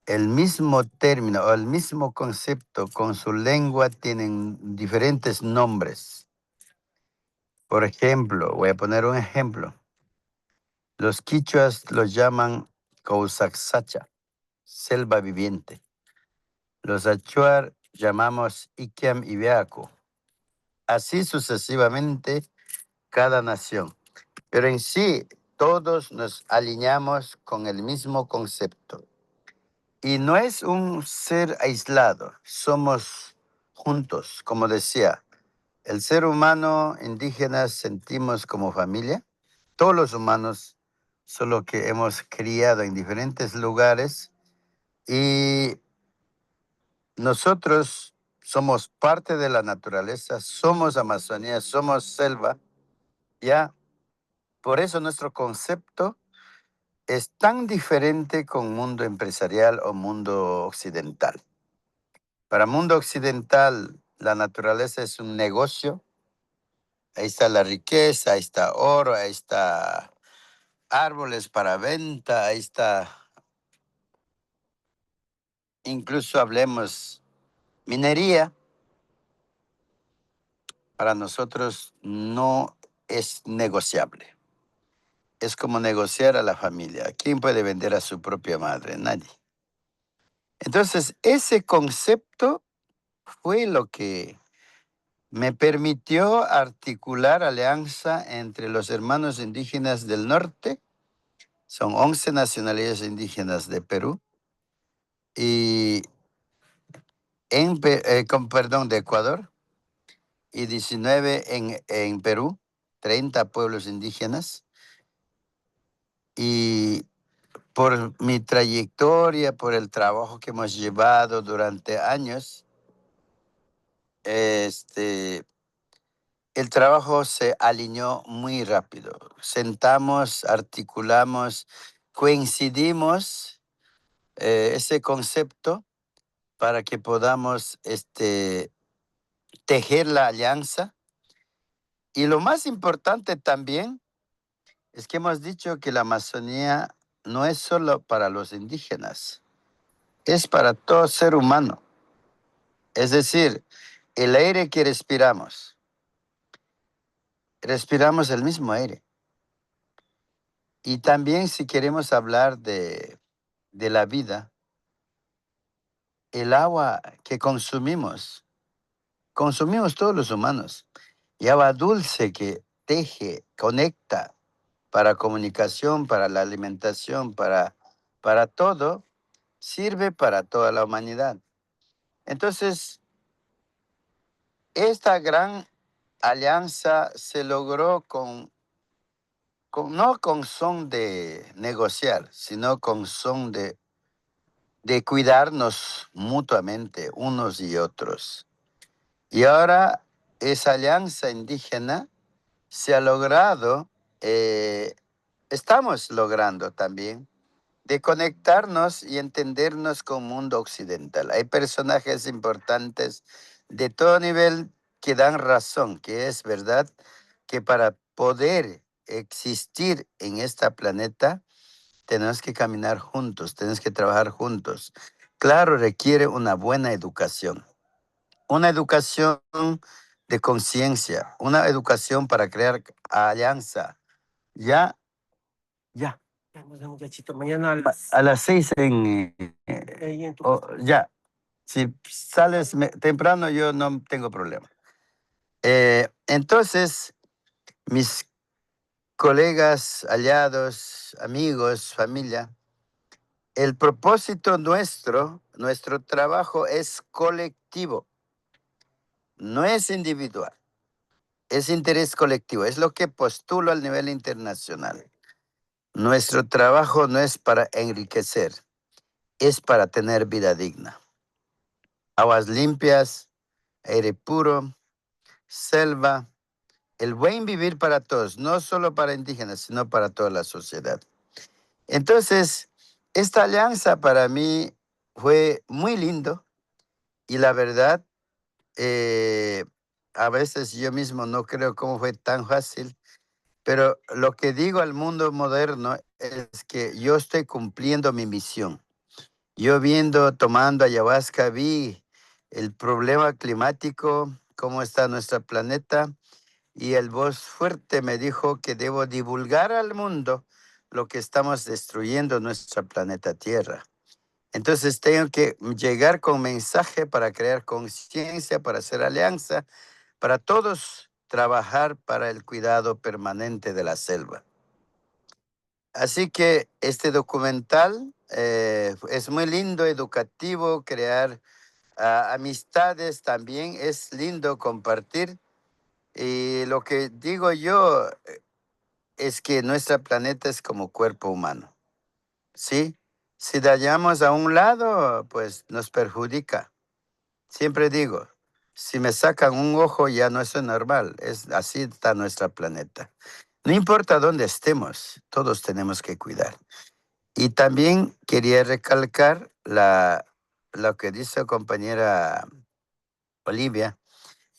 el mismo término o el mismo concepto con su lengua tienen diferentes nombres. Por ejemplo, voy a poner un ejemplo. Los quichuas los llaman Cousacsacha, selva viviente. Los achuar llamamos Iquiam y Beaco. Así sucesivamente cada nación. Pero en sí, todos nos alineamos con el mismo concepto. Y no es un ser aislado, somos juntos, como decía. El ser humano indígena sentimos como familia, todos los humanos, solo que hemos criado en diferentes lugares y nosotros somos parte de la naturaleza, somos Amazonía, somos selva, ¿ya? Por eso nuestro concepto es tan diferente con mundo empresarial o mundo occidental. Para mundo occidental, la naturaleza es un negocio. Ahí está la riqueza, ahí está oro, ahí está árboles para venta, ahí está, incluso hablemos minería. Para nosotros no es negociable. Es como negociar a la familia. ¿Quién puede vender a su propia madre? Nadie. Entonces, ese concepto fue lo que me permitió articular alianza entre los hermanos indígenas del norte, son 11 nacionalidades indígenas de Perú, y perdón, de Ecuador, y 19 en Perú, 30 pueblos indígenas. Y por mi trayectoria, por el trabajo que hemos llevado durante años, el trabajo se alineó muy rápido. Sentamos, articulamos, coincidimos ese concepto para que podamos tejer la alianza. Y lo más importante también, es que hemos dicho que la Amazonía no es solo para los indígenas, es para todo ser humano. Es decir, el aire que respiramos el mismo aire. Y también si queremos hablar de la vida, el agua que consumimos todos los humanos. Y agua dulce que teje, conecta para comunicación, para la alimentación, para todo, sirve para toda la humanidad. Entonces, esta gran alianza se logró no con son de negociar, sino con son de cuidarnos mutuamente unos y otros. Y ahora esa alianza indígena se ha logrado, estamos logrando también, de conectarnos y entendernos con el mundo occidental. Hay personajes importantes de todo nivel que dan razón, que es verdad que para poder existir en este planeta tenemos que caminar juntos, tenemos que trabajar juntos. Claro, requiere una buena educación. Una educación de conciencia, una educación para crear alianza. Ya, ya. Muchachito, mañana a las 6 ya. Si sales temprano, yo no tengo problema. Entonces, mis colegas, aliados, amigos, familia, el propósito nuestro trabajo es colectivo, no es individual. Es interés colectivo, es lo que postulo al nivel internacional. Nuestro trabajo no es para enriquecer, es para tener vida digna. Aguas limpias, aire puro, selva, el buen vivir para todos, no solo para indígenas, sino para toda la sociedad. Entonces, esta alianza para mí fue muy lindo y la verdad, a veces yo mismo no creo cómo fue tan fácil. Pero lo que digo al mundo moderno es que yo estoy cumpliendo mi misión. Yo tomando ayahuasca, vi el problema climático, cómo está nuestro planeta, y el voz fuerte me dijo que debo divulgar al mundo lo que estamos destruyendo nuestro planeta Tierra. Entonces tengo que llegar con mensaje para crear conciencia, para hacer alianza, para todos trabajar para el cuidado permanente de la selva. Así que este documental es muy lindo, educativo, crear amistades también, es lindo compartir. Y lo que digo yo es que nuestro planeta es como cuerpo humano, ¿sí? Si dañamos a un lado, pues nos perjudica. Siempre digo, si me sacan un ojo ya no es normal, así está nuestro planeta. No importa dónde estemos, todos tenemos que cuidar. Y también quería recalcar lo que dice la compañera Olivia.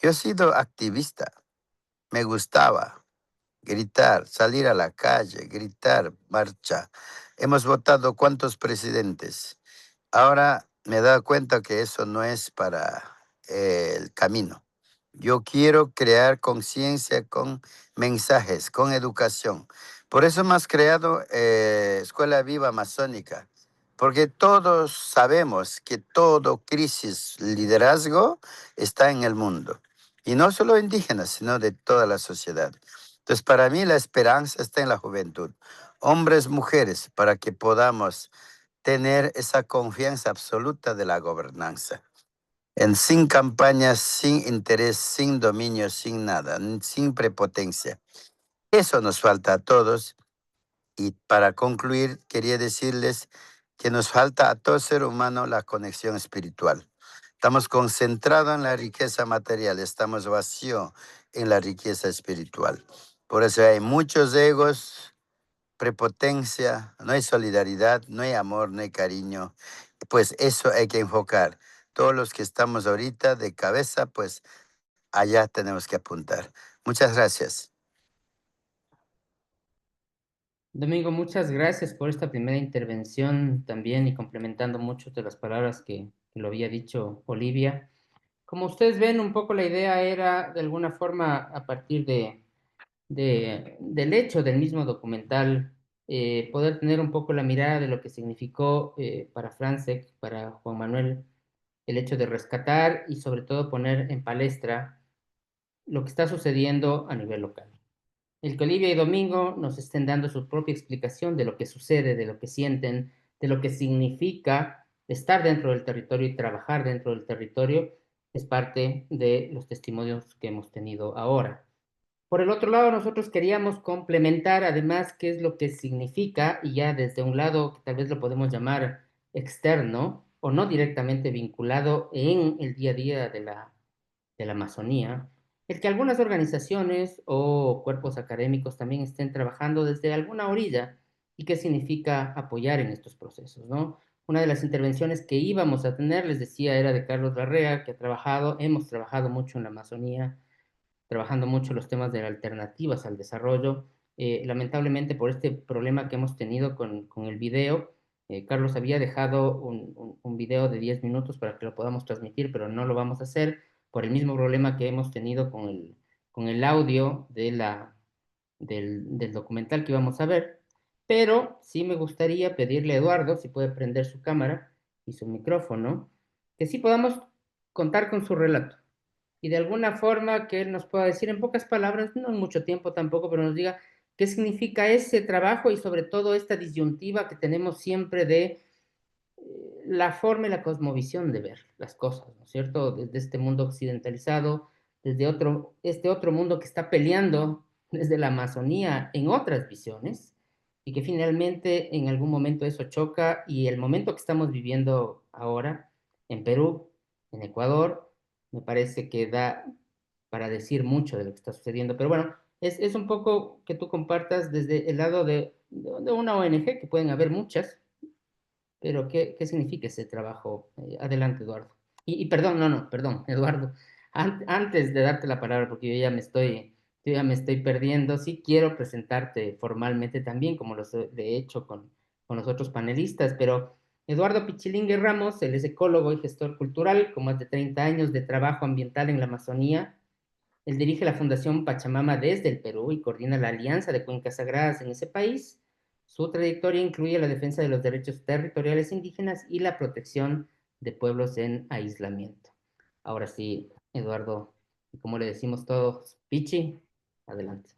Yo he sido activista, me gustaba gritar, salir a la calle, gritar, marcha. Hemos votado cuántos presidentes. Ahora me he dado cuenta que eso no es para el camino. Yo quiero crear conciencia con mensajes, con educación. Por eso hemos creado Escuela Viva Amazónica, porque todos sabemos que todo crisis, liderazgo está en el mundo. Y no solo indígenas, sino de toda la sociedad. Entonces, para mí la esperanza está en la juventud. Hombres, mujeres, para que podamos tener esa confianza absoluta de la gobernanza. Sin campañas, sin interés, sin dominio, sin nada, sin prepotencia. Eso nos falta a todos. Y para concluir, quería decirles que nos falta a todo ser humano la conexión espiritual. Estamos concentrados en la riqueza material, estamos vacíos en la riqueza espiritual. Por eso hay muchos egos, prepotencia, no hay solidaridad, no hay amor, no hay cariño. Pues eso hay que enfocar. Todos los que estamos ahorita de cabeza, pues allá tenemos que apuntar. Muchas gracias. Domingo, muchas gracias por esta primera intervención también y complementando mucho de las palabras que lo había dicho Olivia. Como ustedes ven, un poco la idea era de alguna forma a partir del hecho del mismo documental, poder tener un poco la mirada de lo que significó para Francesc, para Juan Manuel, el hecho de rescatar y sobre todo poner en palestra lo que está sucediendo a nivel local. El que Olivia y Domingo nos estén dando su propia explicación de lo que sucede, de lo que sienten, de lo que significa estar dentro del territorio y trabajar dentro del territorio, es parte de los testimonios que hemos tenido ahora. Por el otro lado, nosotros queríamos complementar además qué es lo que significa, y ya desde un lado que tal vez lo podemos llamar externo o no directamente vinculado en el día a día de la Amazonía, el que algunas organizaciones o cuerpos académicos también estén trabajando desde alguna orilla y qué significa apoyar en estos procesos, ¿no? Una de las intervenciones que íbamos a tener, les decía, era de Carlos Larrea, que hemos trabajado mucho en la Amazonía, trabajando mucho los temas de alternativas al desarrollo. Lamentablemente por este problema que hemos tenido con el video, Carlos había dejado un video de 10 minutos para que lo podamos transmitir, pero no lo vamos a hacer por el mismo problema que hemos tenido con el audio del documental que íbamos a ver. Pero sí me gustaría pedirle a Eduardo si puede prender su cámara y su micrófono, que sí podamos contar con su relato y de alguna forma que él nos pueda decir en pocas palabras, no en mucho tiempo tampoco, pero nos diga qué significa ese trabajo y sobre todo esta disyuntiva que tenemos siempre de la forma y la cosmovisión de ver las cosas, ¿no es cierto? Desde este mundo occidentalizado, desde este otro mundo que está peleando desde la Amazonía en otras visiones y que finalmente en algún momento eso choca y el momento que estamos viviendo ahora en Perú, en Ecuador, me parece que da para decir mucho de lo que está sucediendo. Pero bueno, es un poco que tú compartas desde el lado de una ONG, que pueden haber muchas, pero ¿qué significa ese trabajo? Adelante, Eduardo. Y perdón, no, perdón, Eduardo. Antes de darte la palabra, porque yo ya me estoy perdiendo, sí quiero presentarte formalmente también, como lo he hecho con los otros panelistas, pero Eduardo Pichilingue Ramos, él es ecólogo y gestor cultural, con más de 30 años de trabajo ambiental en la Amazonía. Él dirige la Fundación Pachamama desde el Perú y coordina la Alianza de Cuencas Sagradas en ese país. Su trayectoria incluye la defensa de los derechos territoriales indígenas y la protección de pueblos en aislamiento. Ahora sí, Eduardo, como le decimos todos, Pichi, adelante.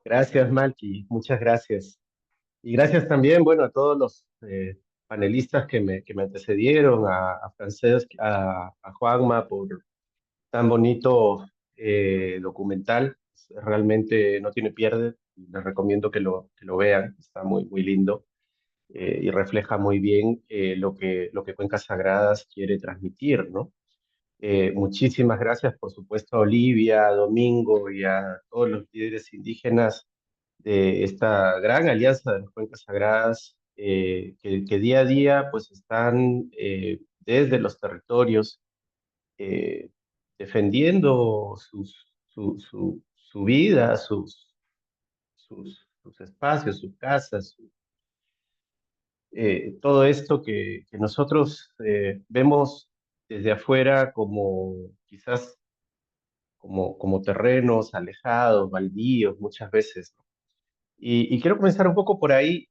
Gracias, Malky, muchas gracias. Y gracias también, bueno, a todos los panelistas que me antecedieron, a Francesc, a Juanma por tan bonito documental. Realmente no tiene pierde. Les recomiendo que lo vean. Está muy, muy lindo y refleja muy bien lo que Cuencas Sagradas quiere transmitir, ¿no? Muchísimas gracias, por supuesto, a Olivia, a Domingo y a todos los líderes indígenas de esta gran alianza de las Cuencas Sagradas que día a día pues están desde los territorios eh, defendiendo su vida, sus espacios, sus casas, todo esto que nosotros vemos desde afuera como quizás como terrenos alejados, baldíos muchas veces, ¿no? Y quiero comenzar un poco por ahí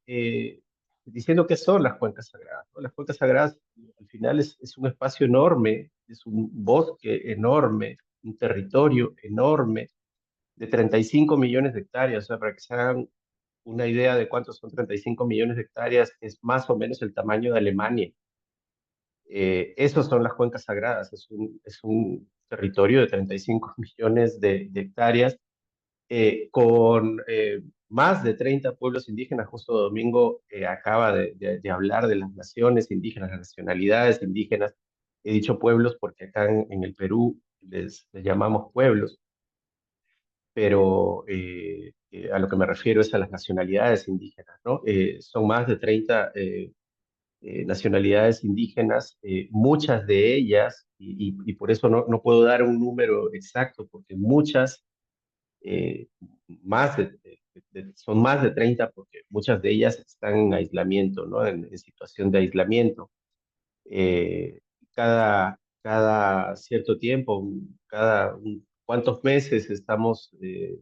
diciendo qué son las cuencas sagradas, ¿no? Las cuencas sagradas al final es un espacio enorme, es un bosque enorme, un territorio enorme de 35 millones de hectáreas. O sea, para que se hagan una idea de cuántos son 35 millones de hectáreas, es más o menos el tamaño de Alemania. Esos son las cuencas sagradas, es un territorio de 35 millones de hectáreas con más de 30 pueblos indígenas. Justo Domingo acaba de hablar de las naciones indígenas, las nacionalidades indígenas. He dicho pueblos porque acá en el Perú les llamamos pueblos, pero a lo que me refiero es a las nacionalidades indígenas, ¿no? Son más de 30 nacionalidades indígenas, muchas de ellas, y por eso no puedo dar un número exacto, porque muchas, más de son más de 30 porque muchas de ellas están en aislamiento, ¿no? En situación de aislamiento. Eh, cada cierto tiempo, cuantos meses estamos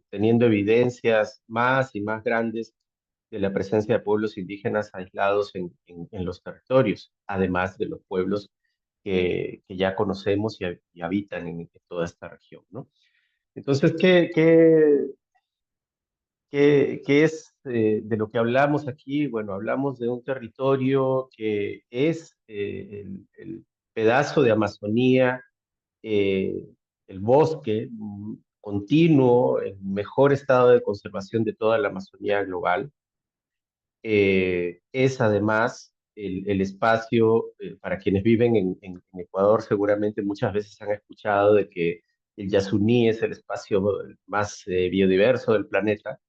teniendo evidencias más y más grandes de la presencia de pueblos indígenas aislados en los territorios, además de los pueblos que ya conocemos y habitan en toda esta región, ¿no? Entonces, ¿qué es de lo que hablamos aquí? Bueno, hablamos de un territorio que es el pedazo de Amazonía, eh, el bosque continuo, el mejor estado de conservación de toda la Amazonía global. Es además el espacio, para quienes viven en Ecuador, seguramente muchas veces han escuchado de que el Yasuní es el espacio más biodiverso del planeta.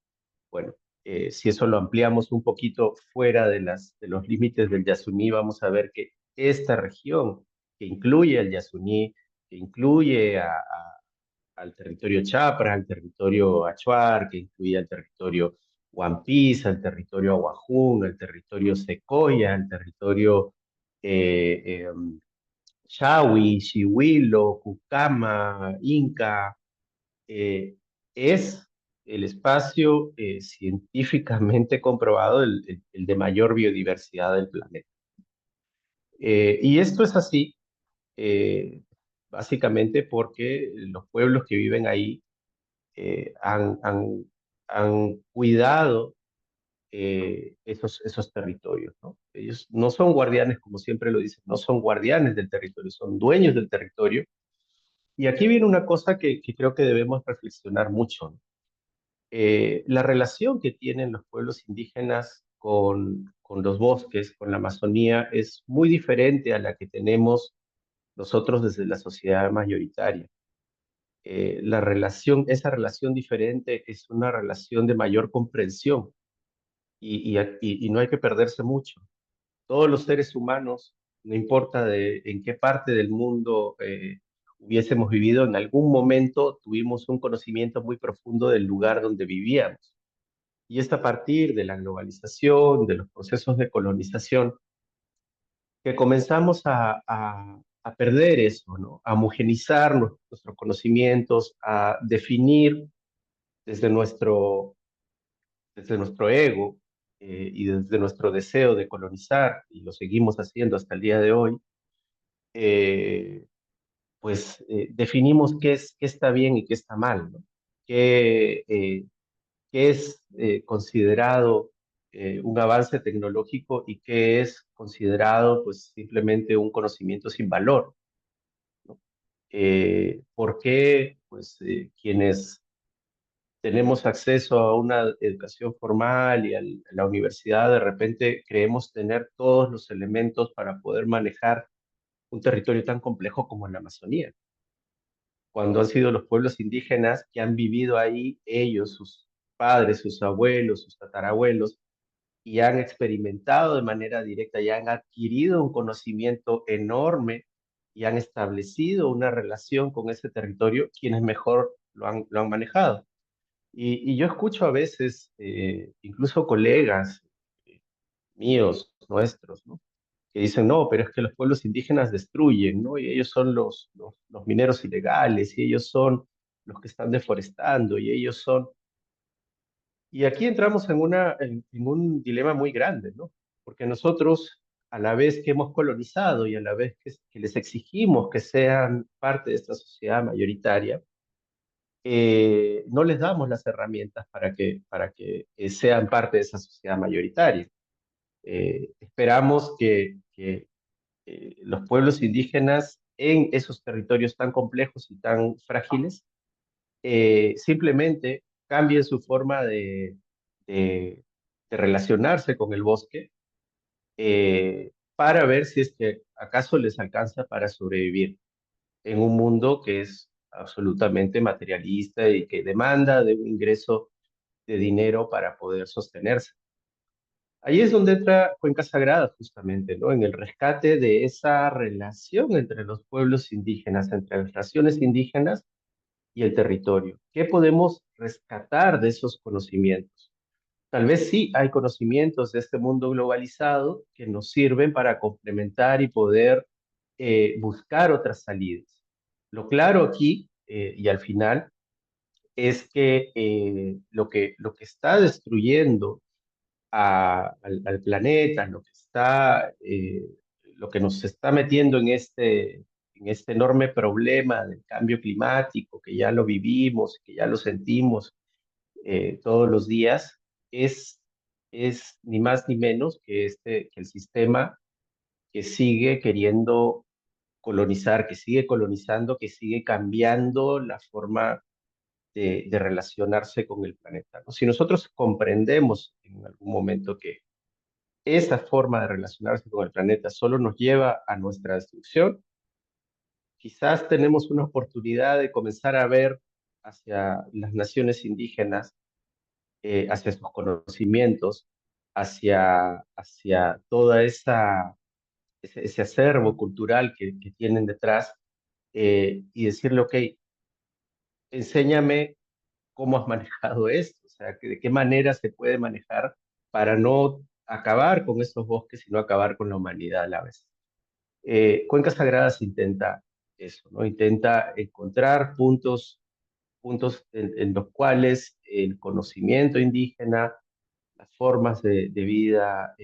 Bueno, si eso lo ampliamos un poquito fuera de los límites del Yasuní, vamos a ver que esta región, que incluye el Yasuní, que incluye al territorio Chapra, al territorio Achuar, que incluye al territorio Huampis, al territorio Aguajún, al territorio Secoya, al territorio eh, eh, Shawi, Shihuilo, Cucama, Inca, es el espacio científicamente comprobado el de mayor biodiversidad del planeta. Y esto es así, eh, básicamente porque los pueblos que viven ahí eh, han, han, han cuidado esos territorios, ¿no? Ellos no son guardianes, como siempre lo dicen, no son guardianes del territorio, son dueños del territorio. Y aquí viene una cosa que creo que debemos reflexionar mucho, ¿no? La relación que tienen los pueblos indígenas con los bosques, con la Amazonía, es muy diferente a la que tenemos nosotros desde la sociedad mayoritaria. Esa relación diferente es una relación de mayor comprensión y no hay que perderse mucho. Todos los seres humanos, no importa en qué parte del mundo hubiésemos vivido, en algún momento tuvimos un conocimiento muy profundo del lugar donde vivíamos. Y es a partir de la globalización, de los procesos de colonización, que comenzamos a perder eso, ¿no? A homogenizar nuestros conocimientos, a definir desde nuestro ego y desde nuestro deseo de colonizar, y lo seguimos haciendo hasta el día de hoy, eh, definimos qué está bien y qué está mal, ¿no? Qué es considerado un avance tecnológico y qué es considerado pues simplemente un conocimiento sin valor, ¿no? ¿Por qué pues quienes tenemos acceso a una educación formal y a la universidad de repente creemos tener todos los elementos para poder manejar un territorio tan complejo como la Amazonía? Cuando han sido los pueblos indígenas que han vivido ahí, ellos, sus padres, sus abuelos, sus tatarabuelos, y han experimentado de manera directa y han adquirido un conocimiento enorme y han establecido una relación con ese territorio, quienes mejor lo han manejado. Y yo escucho a veces, incluso colegas míos, nuestros, ¿no? Que dicen, no, pero es que los pueblos indígenas destruyen, ¿no? Y ellos son los mineros ilegales, y ellos son los que están deforestando, y ellos son... Y aquí entramos en un dilema muy grande, ¿no? Porque nosotros, a la vez que hemos colonizado y a la vez que les exigimos que sean parte de esta sociedad mayoritaria, no les damos las herramientas para que sean parte de esa sociedad mayoritaria. Esperamos que los pueblos indígenas en esos territorios tan complejos y tan frágiles simplemente cambien su forma de, de relacionarse con el bosque para ver si es que acaso les alcanza para sobrevivir en un mundo que es absolutamente materialista y que demanda de un ingreso de dinero para poder sostenerse. Ahí es donde entra Cuenca Sagrada, justamente, ¿no? En el rescate de esa relación entre los pueblos indígenas, entre las naciones indígenas y el territorio. ¿Qué podemos rescatar de esos conocimientos? tal vez sí hay conocimientos de este mundo globalizado que nos sirven para complementar y poder buscar otras salidas. Lo claro aquí, y al final, es que lo que está destruyendo al planeta, lo que nos está metiendo en este enorme problema del cambio climático, que ya lo vivimos, que ya lo sentimos todos los días, es, es ni más ni menos que, que el sistema que sigue queriendo colonizar, que sigue colonizando, que sigue cambiando la forma de relacionarse con el planeta, ¿no? Si nosotros comprendemos en algún momento que esa forma de relacionarse con el planeta solo nos lleva a nuestra destrucción, quizás tenemos una oportunidad de comenzar a ver hacia las naciones indígenas, hacia sus conocimientos, hacia toda ese acervo cultural que tienen detrás, y decirle, ok, enséñame cómo has manejado esto, o sea, de qué manera se puede manejar para no acabar con estos bosques, sino acabar con la humanidad a la vez. Cuencas Sagradas intenta eso, ¿no? Intenta encontrar puntos en los cuales el conocimiento indígena, las formas de vida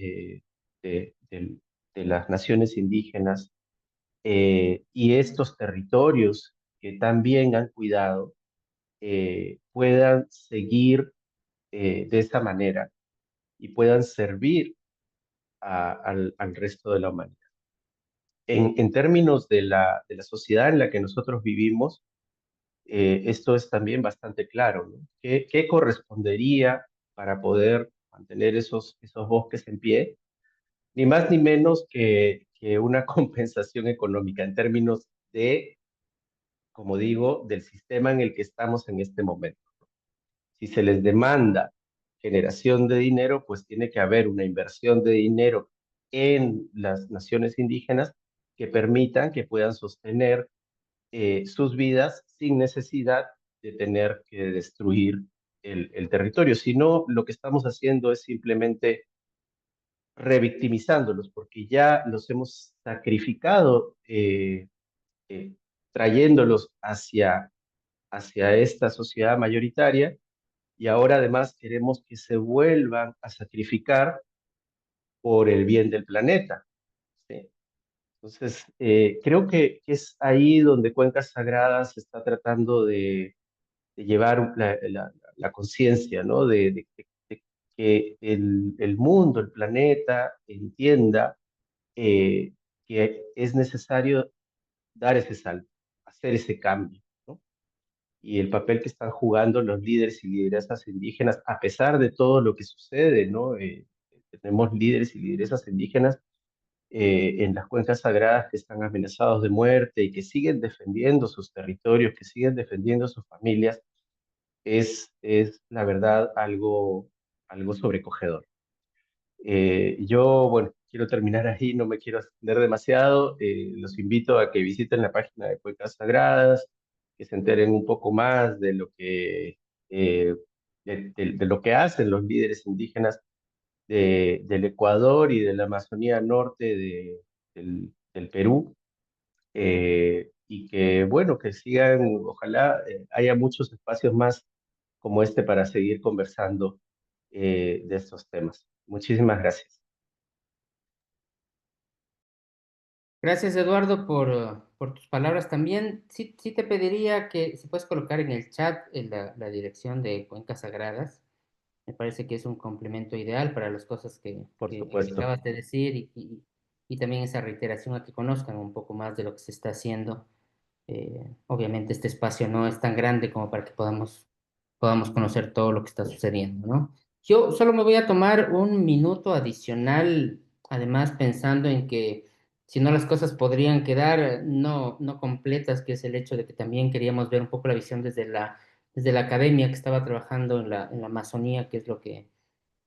de las naciones indígenas y estos territorios que también han cuidado puedan seguir de esa manera y puedan servir al resto de la humanidad. En términos de la sociedad en la que nosotros vivimos, esto es también bastante claro, ¿no? ¿Qué correspondería para poder mantener esos bosques en pie? Ni más ni menos que una compensación económica en términos de, como digo, del sistema en el que estamos en este momento. Si se les demanda generación de dinero, pues tiene que haber una inversión de dinero en las naciones indígenas que permitan que puedan sostener sus vidas sin necesidad de tener que destruir el territorio. Si no, lo que estamos haciendo es simplemente revictimizándolos, porque ya los hemos sacrificado eh, trayéndolos hacia esta sociedad mayoritaria y ahora además queremos que se vuelvan a sacrificar por el bien del planeta, ¿sí? Entonces, creo que es ahí donde Cuencas Sagradas está tratando de llevar la conciencia, ¿no? De que el mundo, el planeta, entienda que es necesario dar ese salto, hacer ese cambio, ¿no? Y el papel que están jugando los líderes y lideresas indígenas, a pesar de todo lo que sucede, ¿no? Tenemos líderes y lideresas indígenas en las cuencas sagradas que están amenazados de muerte y que siguen defendiendo sus territorios, que siguen defendiendo sus familias, es la verdad algo sobrecogedor. Yo, bueno, quiero terminar ahí, no me quiero extender demasiado. Los invito a que visiten la página de Cuencas Sagradas, que se enteren un poco más de lo eh, de lo que hacen los líderes indígenas del Ecuador y de la Amazonía Norte del Perú. Y que, bueno, que sigan, ojalá haya muchos espacios más como este para seguir conversando de estos temas. Muchísimas gracias. Gracias, Eduardo, por tus palabras también. Sí, sí te pediría que si puedes colocar en el chat la dirección de Cuencas Sagradas. Me parece que es un complemento ideal para las cosas Por que supuesto. acabas de decir y también esa reiteración a que conozcan un poco más de lo que se está haciendo. Obviamente este espacio no es tan grande como para que podamos conocer todo lo que está sucediendo, ¿no? Yo solo me voy a tomar un minuto adicional, además pensando en que si no las cosas podrían quedar no completas, que es el hecho de que también queríamos ver un poco la visión desde la academia que estaba trabajando en la Amazonía, que es lo que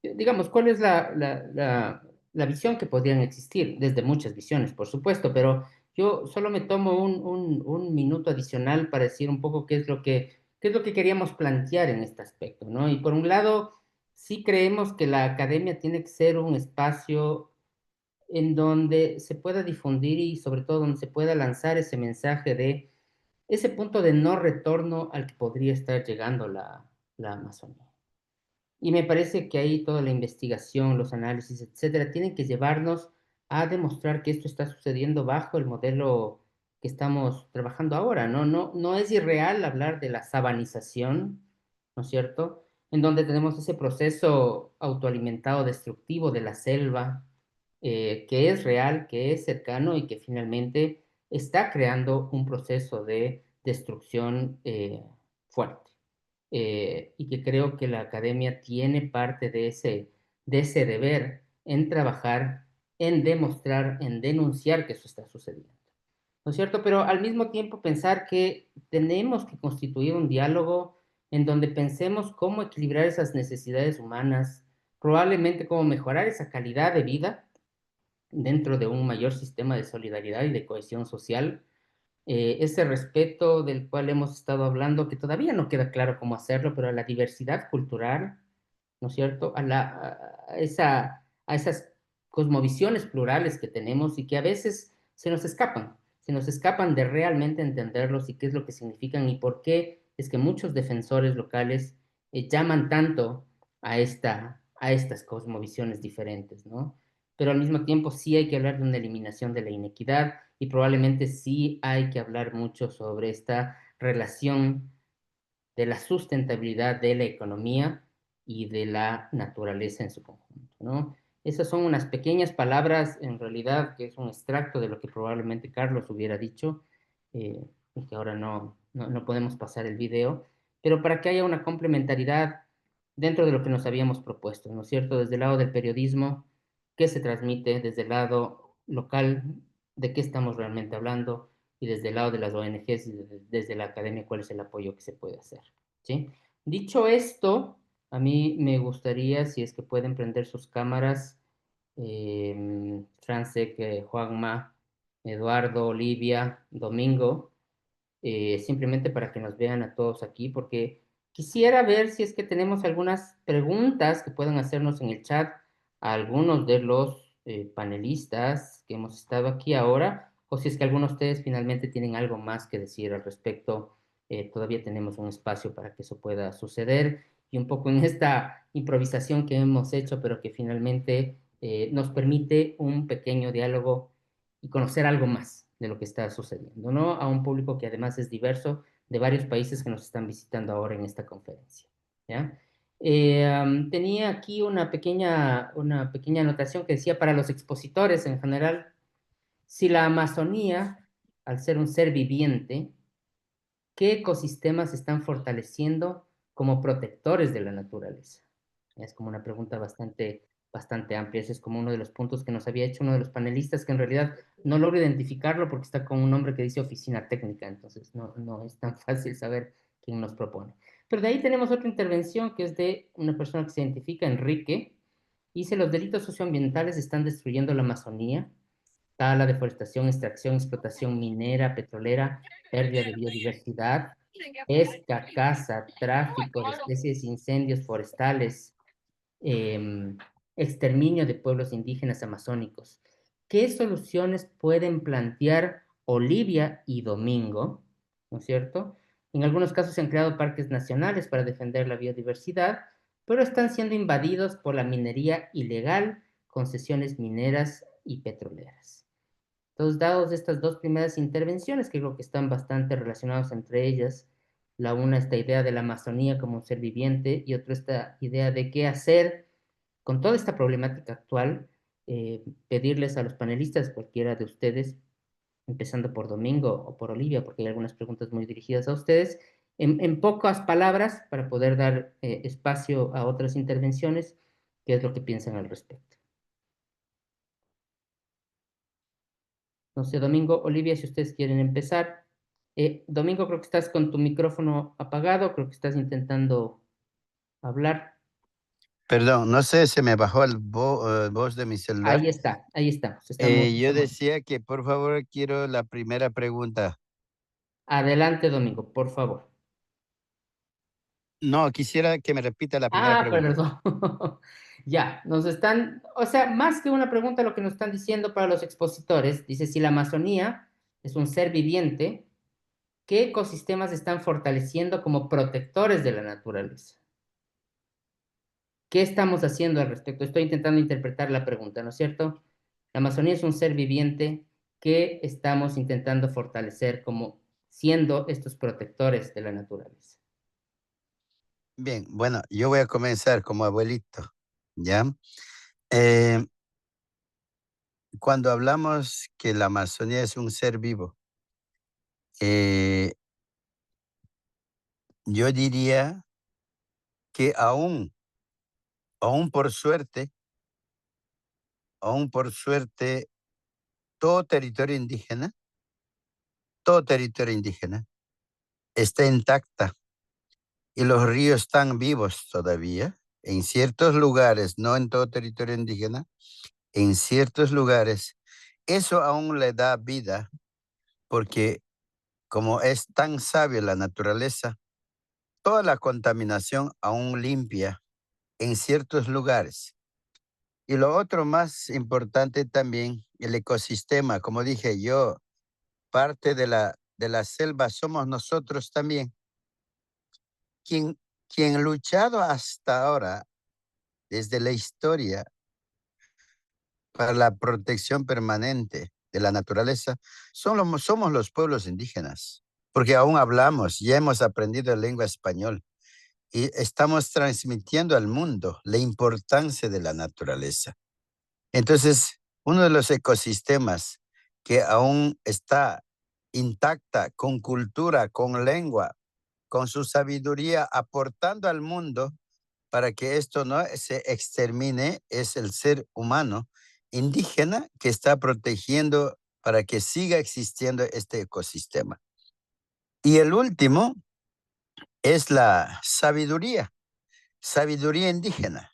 digamos, ¿cuál es la visión que podrían existir? Desde muchas visiones, por supuesto, pero yo solo me tomo un minuto adicional para decir un poco qué es lo que queríamos plantear en este aspecto, ¿no? Y por un lado, sí creemos que la academia tiene que ser un espacio en donde se pueda difundir y sobre todo donde se pueda lanzar ese mensaje de ese punto de no retorno al que podría estar llegando la Amazonía. Y me parece que ahí toda la investigación, los análisis, etcétera, tienen que llevarnos a demostrar que esto está sucediendo bajo el modelo que estamos trabajando ahora, ¿no? No es irreal hablar de la sabanización, ¿no es cierto? En donde tenemos ese proceso autoalimentado destructivo de la selva, que es real, que es cercano y que finalmente está creando un proceso de destrucción fuerte. Y que creo que la academia tiene parte de ese deber en trabajar, en demostrar, en denunciar que eso está sucediendo. ¿No es cierto? Pero al mismo tiempo pensar que tenemos que constituir un diálogo en donde pensemos cómo equilibrar esas necesidades humanas, probablemente cómo mejorar esa calidad de vida dentro de un mayor sistema de solidaridad y de cohesión social, ese respeto del cual hemos estado hablando, que todavía no queda claro cómo hacerlo, pero a la diversidad cultural, ¿no es cierto? A esas cosmovisiones plurales que tenemos y que a veces se nos escapan de realmente entenderlos y qué es lo que significan y por qué es que muchos defensores locales llaman tanto a estas cosmovisiones diferentes, ¿no? Pero al mismo tiempo sí hay que hablar de una eliminación de la inequidad y probablemente sí hay que hablar mucho sobre esta relación de la sustentabilidad de la economía y de la naturaleza en su conjunto, ¿no? Esas son unas pequeñas palabras, en realidad, que es un extracto de lo que probablemente Carlos hubiera dicho, y que ahora no podemos pasar el video, pero para que haya una complementariedad dentro de lo que nos habíamos propuesto, ¿no es cierto? Desde el lado del periodismo, ¿qué se transmite? Desde el lado local, ¿de qué estamos realmente hablando? Y desde el lado de las ONGs y desde la academia, ¿cuál es el apoyo que se puede hacer? ¿Sí? Dicho esto, a mí me gustaría, si es que pueden prender sus cámaras, Francesc, Juanma, Eduardo, Olivia, Domingo, simplemente para que nos vean a todos aquí, porque quisiera ver si es que tenemos algunas preguntas que puedan hacernos en el chat a algunos de los panelistas que hemos estado aquí ahora, o si es que algunos de ustedes finalmente tienen algo más que decir al respecto, todavía tenemos un espacio para que eso pueda suceder y un poco en esta improvisación que hemos hecho, pero que finalmente nos permite un pequeño diálogo y conocer algo más de lo que está sucediendo, ¿no? A un público que además es diverso de varios países que nos están visitando ahora en esta conferencia, ¿ya? Tenía aquí una pequeña anotación que decía para los expositores en general, si la Amazonía, al ser un ser viviente, ¿qué ecosistemas se están fortaleciendo como protectores de la naturaleza? Es como una pregunta bastante amplia. Ese es como uno de los puntos que nos había hecho uno de los panelistas, que en realidad no logro identificarlo porque está con un nombre que dice oficina técnica, entonces no es tan fácil saber quién nos propone. Pero de ahí tenemos otra intervención que es de una persona que se identifica, Enrique, y dice, los delitos socioambientales están destruyendo la Amazonía, tala, deforestación, extracción, explotación minera, petrolera, pérdida de biodiversidad, pesca, caza, tráfico de especies, incendios forestales, eh, exterminio de pueblos indígenas amazónicos. ¿Qué soluciones pueden plantear Olivia y Domingo? ¿No es cierto? En algunos casos se han creado parques nacionales para defender la biodiversidad, pero están siendo invadidos por la minería ilegal, concesiones mineras y petroleras. Entonces, dados estas dos primeras intervenciones, que creo que están bastante relacionadas entre ellas, la una esta idea de la Amazonía como un ser viviente y otra esta idea de qué hacer con toda esta problemática actual, pedirles a los panelistas, cualquiera de ustedes, empezando por Domingo o por Olivia, porque hay algunas preguntas muy dirigidas a ustedes, en pocas palabras, para poder dar espacio a otras intervenciones, qué es lo que piensan al respecto. No sé, Domingo, Olivia, si ustedes quieren empezar. Domingo, creo que estás con tu micrófono apagado, creo que estás intentando hablar. Perdón, no sé, se me bajó el voz de mi celular. Ahí estamos. Yo decía que por favor quiero la primera pregunta. Adelante, Domingo, por favor. No, quisiera que me repita la primera Ah, pregunta. perdón. Ya, nos están, o sea, más que una pregunta, lo que nos están diciendo para los expositores, dice, si la Amazonía es un ser viviente, ¿qué ecosistemas están fortaleciendo como protectores de la naturaleza? ¿Qué estamos haciendo al respecto? Estoy intentando interpretar la pregunta, ¿no es cierto? La Amazonía es un ser viviente que estamos intentando fortalecer como siendo estos protectores de la naturaleza. Bien, bueno, yo voy a comenzar como abuelito, ¿ya? Eh, Cuando hablamos que la Amazonía es un ser vivo, eh, yo diría que aún aún por suerte, todo territorio indígena, todo territorio indígena está intacta y los ríos están vivos todavía. En ciertos lugares, no en todo territorio indígena, en ciertos lugares, eso aún le da vida porque como es tan sabia la naturaleza, toda la contaminación aún limpia en ciertos lugares. Y lo otro más importante también, el ecosistema. Como dije yo, parte de la selva somos nosotros también. Quien, quien luchado hasta ahora, desde la historia, para la protección permanente de la naturaleza, somos los pueblos indígenas, porque aún hablamos, ya hemos aprendido lengua español y estamos transmitiendo al mundo la importancia de la naturaleza. Entonces, uno de los ecosistemas que aún está intacta, con cultura, con lengua, con su sabiduría, aportando al mundo para que esto no se extermine, es el ser humano indígena que está protegiendo para que siga existiendo este ecosistema. Y el último es la sabiduría indígena.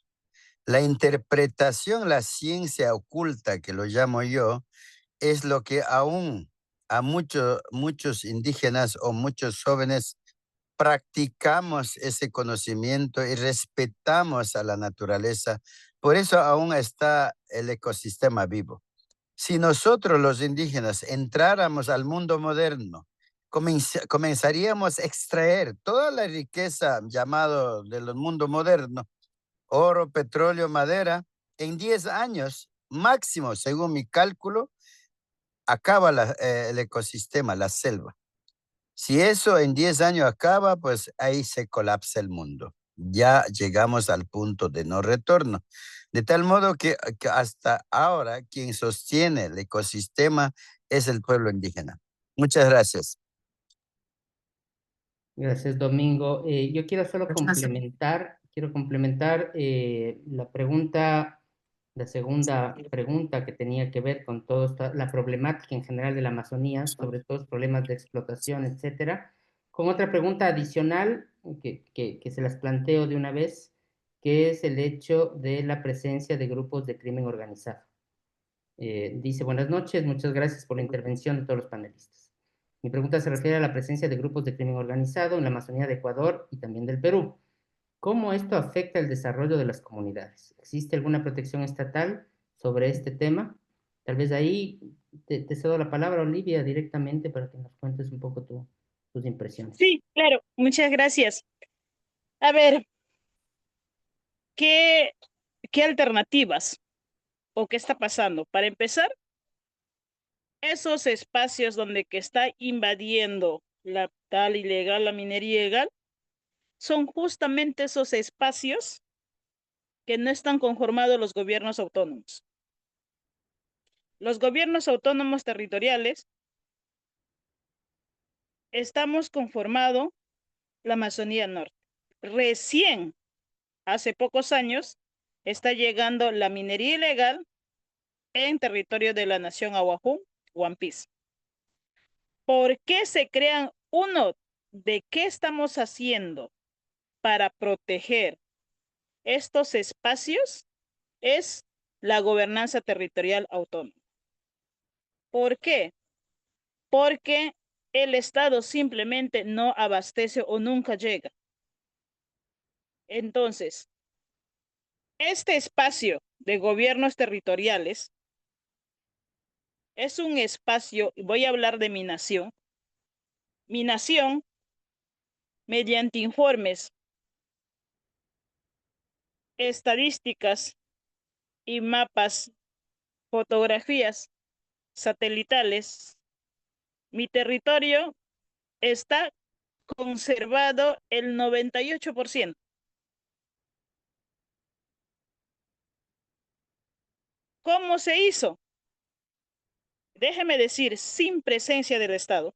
La interpretación, la ciencia oculta, que lo llamo yo, es lo que aún a muchos indígenas o muchos jóvenes practicamos ese conocimiento y respetamos a la naturaleza. Por eso aún está el ecosistema vivo. Si nosotros los indígenas entráramos al mundo moderno, comenzaríamos a extraer toda la riqueza llamado del mundo moderno, oro, petróleo, madera, en 10 años máximo, según mi cálculo, acaba el ecosistema, la selva. Si eso en 10 años acaba, pues ahí se colapsa el mundo. Ya llegamos al punto de no retorno. De tal modo que hasta ahora quien sostiene el ecosistema es el pueblo indígena. Muchas gracias. Gracias, Domingo. Yo quiero complementar la pregunta, la segunda pregunta que tenía que ver con toda la problemática en general de la Amazonía, sobre todo los problemas de explotación, etcétera, con otra pregunta adicional que se las planteo de una vez, que es el hecho de la presencia de grupos de crimen organizado. Dice, buenas noches, muchas gracias por la intervención de todos los panelistas. Mi pregunta se refiere a la presencia de grupos de crimen organizado en la Amazonía de Ecuador y también del Perú. ¿Cómo esto afecta el desarrollo de las comunidades? ¿Existe alguna protección estatal sobre este tema? Tal vez ahí te cedo la palabra, Olivia, directamente para que nos cuentes un poco tus impresiones. Sí, claro, muchas gracias. A ver, ¿qué, qué alternativas o qué está pasando? Para empezar, esos espacios donde que está invadiendo la tal ilegal, la minería ilegal, son justamente esos espacios que no están conformados los gobiernos autónomos. Los gobiernos autónomos territoriales estamos conformado la Amazonía Norte. Recién, hace pocos años, está llegando la minería ilegal en territorio de la nación Ahuajún, One Piece. ¿Por qué se crean uno? ¿De qué estamos haciendo para proteger estos espacios? Es la gobernanza territorial autónoma. ¿Por qué? Porque el Estado simplemente no abastece o nunca llega. Entonces, este espacio de gobiernos territoriales es un espacio, voy a hablar de mi nación, mediante informes, estadísticas y mapas, fotografías satelitales, mi territorio está conservado el 98%. ¿Cómo se hizo? Déjeme decir, sin presencia del Estado.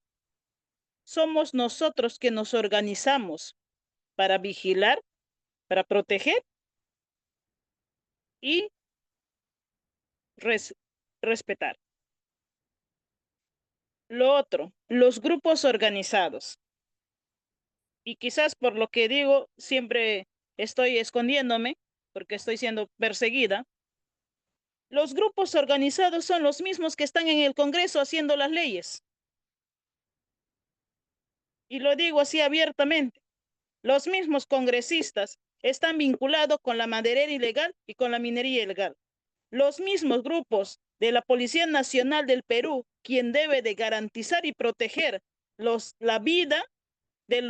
Somos nosotros que nos organizamos para vigilar, para proteger y respetar. Lo otro, los grupos organizados. Y quizás por lo que digo, siempre estoy escondiéndome porque estoy siendo perseguida. Los grupos organizados son los mismos que están en el Congreso haciendo las leyes. Y lo digo así abiertamente. Los mismos congresistas están vinculados con la maderera ilegal y con la minería ilegal. Los mismos grupos de la Policía Nacional del Perú, quien debe de garantizar y proteger la vida de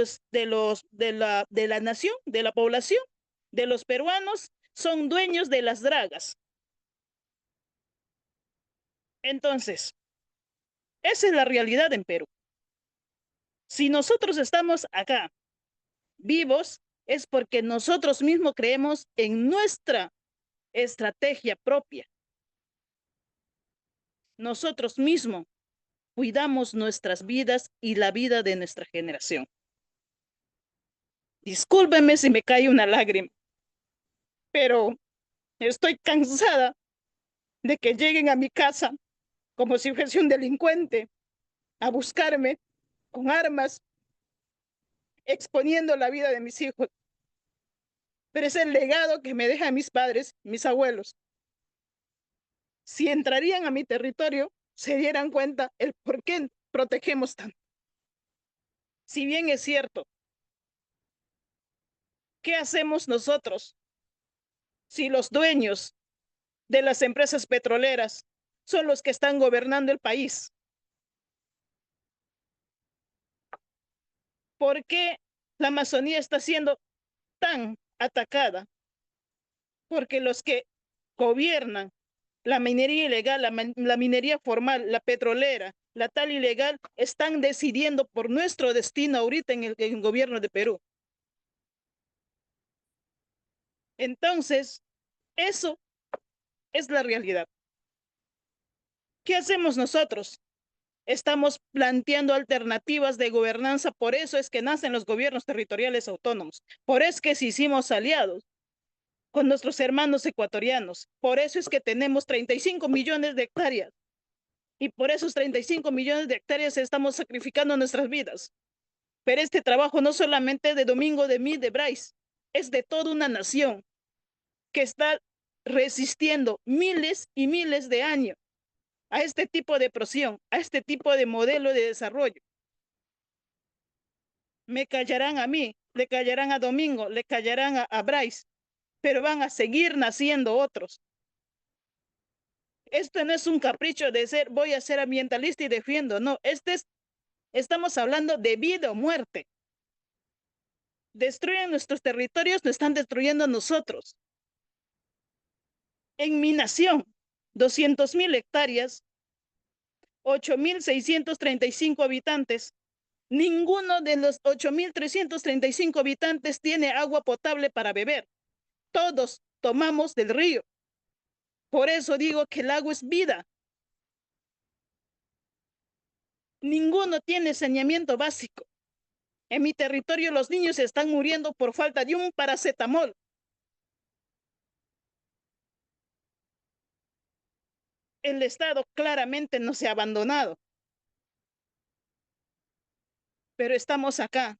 la nación, de la población, de los peruanos, son dueños de las dragas. Entonces, esa es la realidad en Perú. Si nosotros estamos acá vivos, es porque nosotros mismos creemos en nuestra estrategia propia. Nosotros mismos cuidamos nuestras vidas y la vida de nuestra generación. Discúlpeme si me cae una lágrima, pero estoy cansada de que lleguen a mi casa como si fuese un delincuente a buscarme con armas, exponiendo la vida de mis hijos. Pero es el legado que me dejan mis padres, mis abuelos. Si entrarían a mi territorio, se dieran cuenta el por qué protegemos tanto. Si bien es cierto, ¿qué hacemos nosotros si los dueños de las empresas petroleras son los que están gobernando el país? ¿Por qué la Amazonía está siendo tan atacada? Porque los que gobiernan la minería ilegal, la minería formal, la petrolera, la tal ilegal, están decidiendo por nuestro destino ahorita en el gobierno de Perú. Entonces, eso es la realidad. ¿Qué hacemos nosotros? Estamos planteando alternativas de gobernanza, por eso es que nacen los gobiernos territoriales autónomos, por eso es que hicimos aliados con nuestros hermanos ecuatorianos, por eso es que tenemos 35 millones de hectáreas y por esos 35 millones de hectáreas estamos sacrificando nuestras vidas. Pero este trabajo no solamente de Domingo, de mí, de Bryce, es de toda una nación que está resistiendo miles y miles de años a este tipo de presión, a este tipo de modelo de desarrollo. Me callarán a mí, le callarán a Domingo, le callarán a Bryce, pero van a seguir naciendo otros. Esto no es un capricho de ser, voy a ser ambientalista y defiendo, no, estamos hablando de vida o muerte. Destruyen nuestros territorios, nos están destruyendo a nosotros. En mi nación, 200,000 hectáreas, 8,635 habitantes. Ninguno de los 8,335 habitantes tiene agua potable para beber. Todos tomamos del río. Por eso digo que el agua es vida. Ninguno tiene saneamiento básico. En mi territorio los niños están muriendo por falta de un paracetamol. El Estado claramente no se ha abandonado. Pero estamos acá.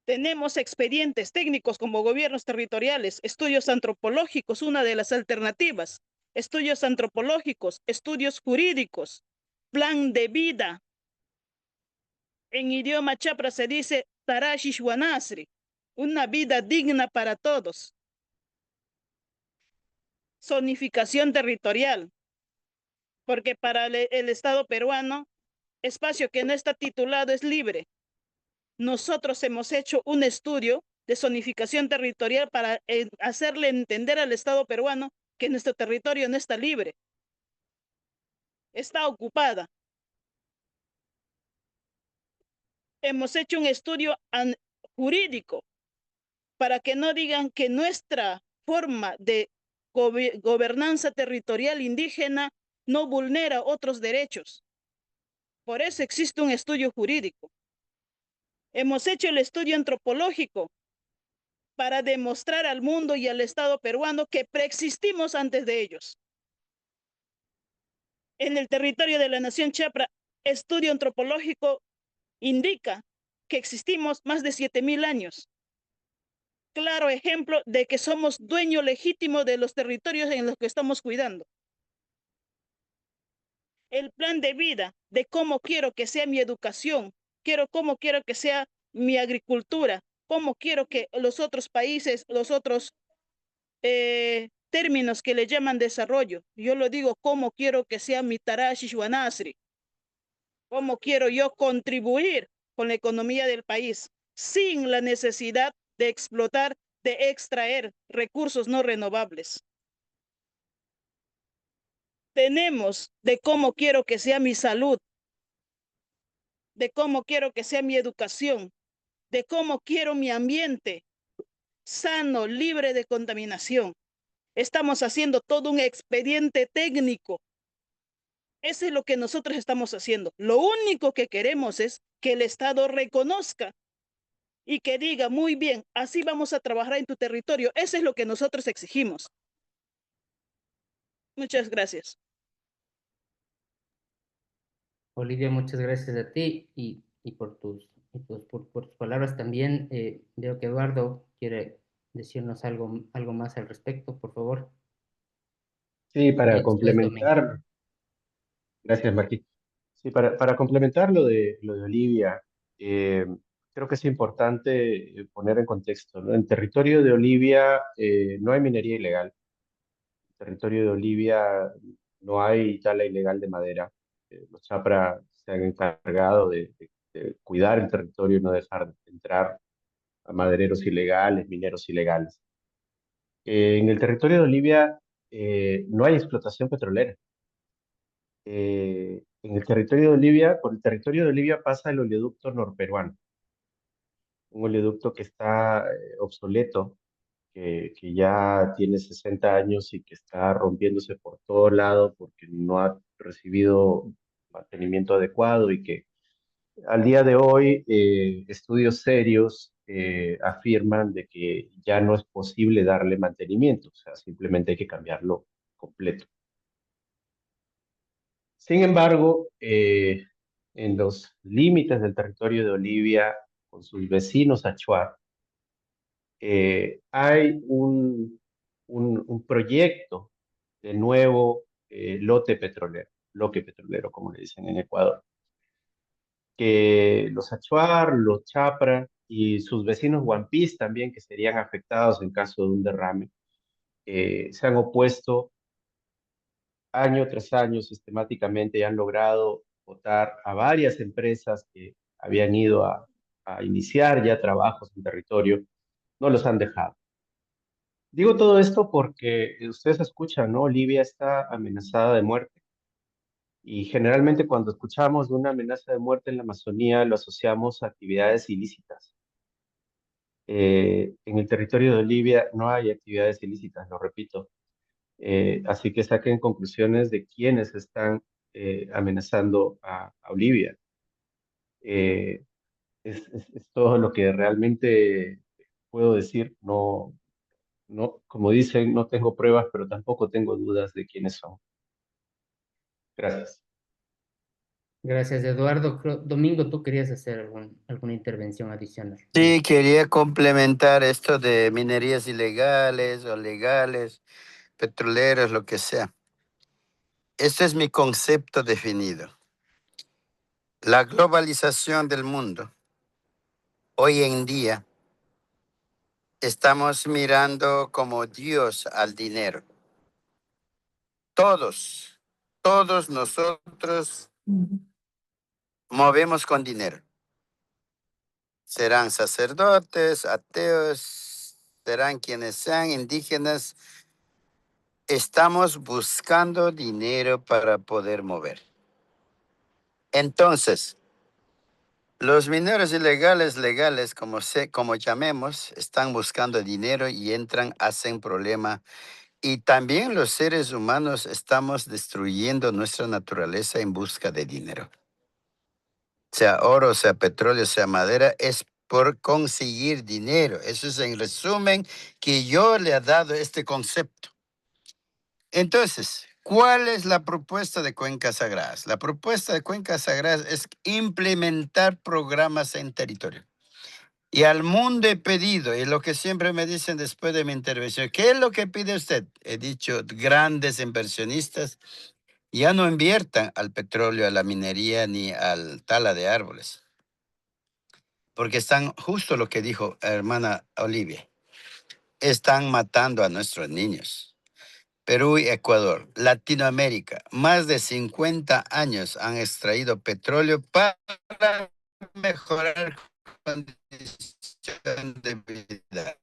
Tenemos expedientes técnicos como gobiernos territoriales, estudios antropológicos, una de las alternativas. Estudios antropológicos, estudios jurídicos, plan de vida. En idioma chapra se dice Tarashishwanasri, una vida digna para todos. Zonificación territorial, porque para el Estado peruano, espacio que no está titulado es libre. Nosotros hemos hecho un estudio de zonificación territorial para hacerle entender al Estado peruano que nuestro territorio no está libre, está ocupada. Hemos hecho un estudio jurídico para que no digan que nuestra forma de gobernanza territorial indígena no vulnera otros derechos. Por eso existe un estudio jurídico. Hemos hecho el estudio antropológico para demostrar al mundo y al Estado peruano que preexistimos antes de ellos. En el territorio de la nación Chapra, estudio antropológico indica que existimos más de 7,000 años. Claro ejemplo de que somos dueño legítimo de los territorios en los que estamos cuidando. El plan de vida de cómo quiero que sea mi educación, cómo quiero que sea mi agricultura, cómo quiero que los otros países, los otros términos que le llaman desarrollo, yo lo digo cómo quiero que sea mi Tarashi Shwanasri, cómo quiero yo contribuir con la economía del país sin la necesidad de explotar, de extraer recursos no renovables. Tenemos de cómo quiero que sea mi salud, de cómo quiero que sea mi educación, de cómo quiero mi ambiente sano, libre de contaminación. Estamos haciendo todo un expediente técnico. Eso es lo que nosotros estamos haciendo. Lo único que queremos es que el Estado reconozca y que diga, muy bien, así vamos a trabajar en tu territorio. Eso es lo que nosotros exigimos. Muchas gracias. Olivia, muchas gracias a ti y por tus palabras también. Veo que Eduardo quiere decirnos algo más al respecto, por favor. Sí, Y para después Domingo. complementar, gracias, Marquito. Sí, para complementar lo de Olivia, eh, creo que es importante poner en contexto, ¿no? En territorio de Olivia no hay minería ilegal. En territorio de Olivia no hay tala ilegal de madera. Los Chapra se han encargado de cuidar el territorio y no dejar entrar a madereros ilegales, mineros ilegales. En el territorio de Olivia no hay explotación petrolera. En el territorio de Olivia, por el territorio de Olivia pasa el oleoducto norperuano, un oleoducto que está obsoleto, que ya tiene 60 años y que está rompiéndose por todo lado porque no ha recibido mantenimiento adecuado y que al día de hoy estudios serios afirman de que ya no es posible darle mantenimiento, o sea, simplemente hay que cambiarlo completo. Sin embargo, en los límites del territorio de Olivia, con sus vecinos Achuar, hay un proyecto de nuevo bloque petrolero, como le dicen en Ecuador, que los Achuar, los Chapra y sus vecinos Huampis también, que serían afectados en caso de un derrame, se han opuesto año tras año sistemáticamente y han logrado votar a varias empresas que habían ido a iniciar ya trabajos en territorio, no los han dejado. Digo todo esto porque ustedes escuchan, ¿no? Libia está amenazada de muerte y generalmente cuando escuchamos de una amenaza de muerte en la Amazonía lo asociamos a actividades ilícitas. En el territorio de Libia no hay actividades ilícitas, lo repito. Así que saquen conclusiones de quiénes están amenazando a Olivia. Eh, es todo lo que realmente puedo decir. No, no, como dicen, no tengo pruebas, pero tampoco tengo dudas de quiénes son. Gracias. Gracias, Eduardo. Domingo, tú querías hacer alguna intervención adicional. Sí, quería complementar esto de minerías ilegales o legales, petroleras, lo que sea. Este es mi concepto definido. La globalización del mundo hoy en día estamos mirando como Dios al dinero. Todos nosotros movemos con dinero. Serán sacerdotes, ateos, serán quienes sean, indígenas. Estamos buscando dinero para poder mover. Entonces, los mineros ilegales, legales, como llamemos, están buscando dinero y entran, hacen problema. Y también los seres humanos estamos destruyendo nuestra naturaleza en busca de dinero. Sea oro, sea petróleo, sea madera, es por conseguir dinero. Eso es en resumen que yo le he dado este concepto. Entonces, ¿cuál es la propuesta de Cuencas Sagradas? La propuesta de Cuencas Sagradas es implementar programas en territorio. Y al mundo he pedido, y lo que siempre me dicen después de mi intervención, ¿qué es lo que pide usted? He dicho, grandes inversionistas ya no inviertan al petróleo, a la minería, ni al tala de árboles. Porque están, justo lo que dijo hermana Olivia, están matando a nuestros niños. Perú y Ecuador, Latinoamérica, más de 50 años han extraído petróleo para mejorar condición de vida.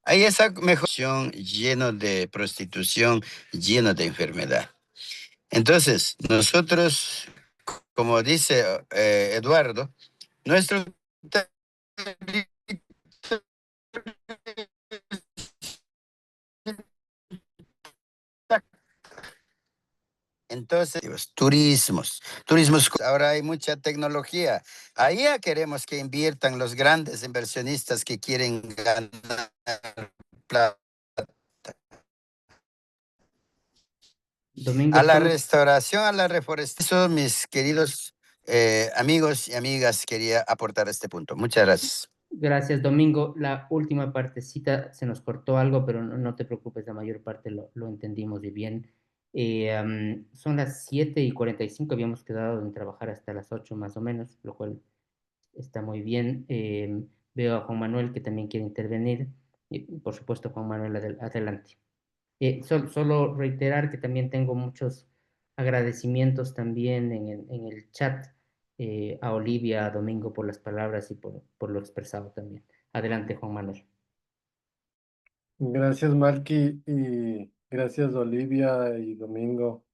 Hay esa mejor lleno de prostitución, lleno de enfermedad. Entonces, nosotros, como dice Eduardo, nuestro entonces, turismos, ahora hay mucha tecnología. Ahí ya queremos que inviertan los grandes inversionistas que quieren ganar plata. Domingo, A la estamos. restauración, a la reforestación, eso, mis queridos amigos y amigas, quería aportar este punto. Muchas gracias. Gracias, Domingo. La última partecita se nos cortó algo, pero no te preocupes, la mayor parte lo entendimos y bien. Son las 7:45, habíamos quedado en trabajar hasta las 8 más o menos, lo cual está muy bien. Veo a Juan Manuel que también quiere intervenir. Y, por supuesto, Juan Manuel, adelante. Solo reiterar que también tengo muchos agradecimientos también en el chat a Olivia, a Domingo por las palabras y por lo expresado también. Adelante, Juan Manuel. Gracias, Marky, y gracias, Olivia y Domingo,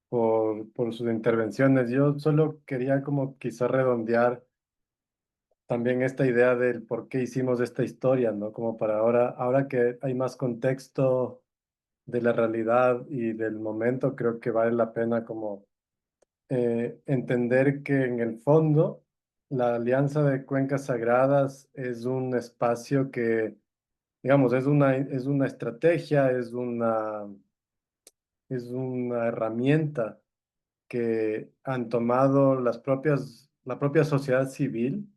por sus intervenciones. Yo solo quería como quizá redondear también esta idea del por qué hicimos esta historia, ¿no? Como para ahora que hay más contexto de la realidad y del momento, creo que vale la pena como entender que en el fondo la Alianza de Cuencas Sagradas es un espacio que, digamos, es una estrategia, es una herramienta que han tomado la propia sociedad civil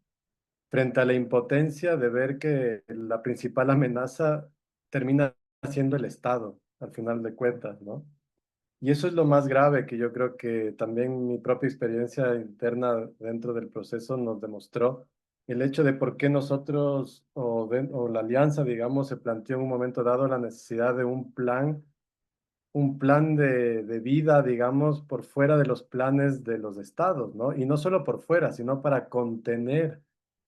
frente a la impotencia de ver que la principal amenaza termina siendo el Estado, al final de cuentas, ¿no? Y eso es lo más grave que yo creo que también mi propia experiencia interna dentro del proceso nos demostró. El hecho de por qué nosotros o la alianza, digamos, se planteó en un momento dado la necesidad de un plan de vida, digamos, por fuera de los planes de los estados, ¿no? Y no solo por fuera, sino para contener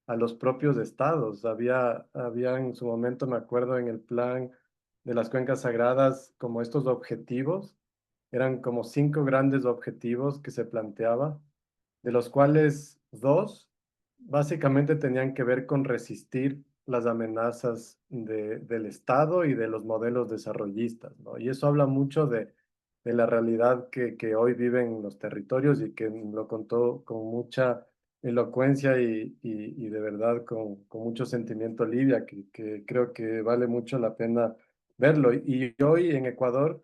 a los propios estados. Había en su momento, me acuerdo, en el plan de las cuencas sagradas, como estos objetivos, eran como 5 grandes objetivos que se planteaba, de los cuales 2 básicamente tenían que ver con resistir las amenazas del Estado y de los modelos desarrollistas, ¿no? Y eso habla mucho de la realidad que hoy viven los territorios y que lo contó con mucha elocuencia y de verdad con mucho sentimiento Olivia, que creo que vale mucho la pena verlo. Y hoy en Ecuador,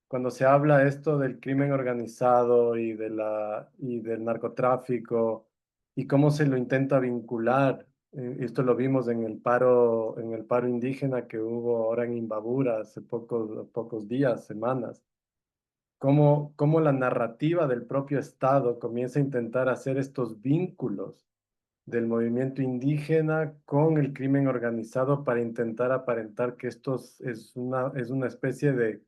cuando se habla esto del crimen organizado y del narcotráfico y cómo se lo intenta vincular, esto lo vimos en el paro indígena que hubo ahora en Imbabura hace pocos días, semanas, cómo la narrativa del propio Estado comienza a intentar hacer estos vínculos del movimiento indígena con el crimen organizado para intentar aparentar que esto es una especie de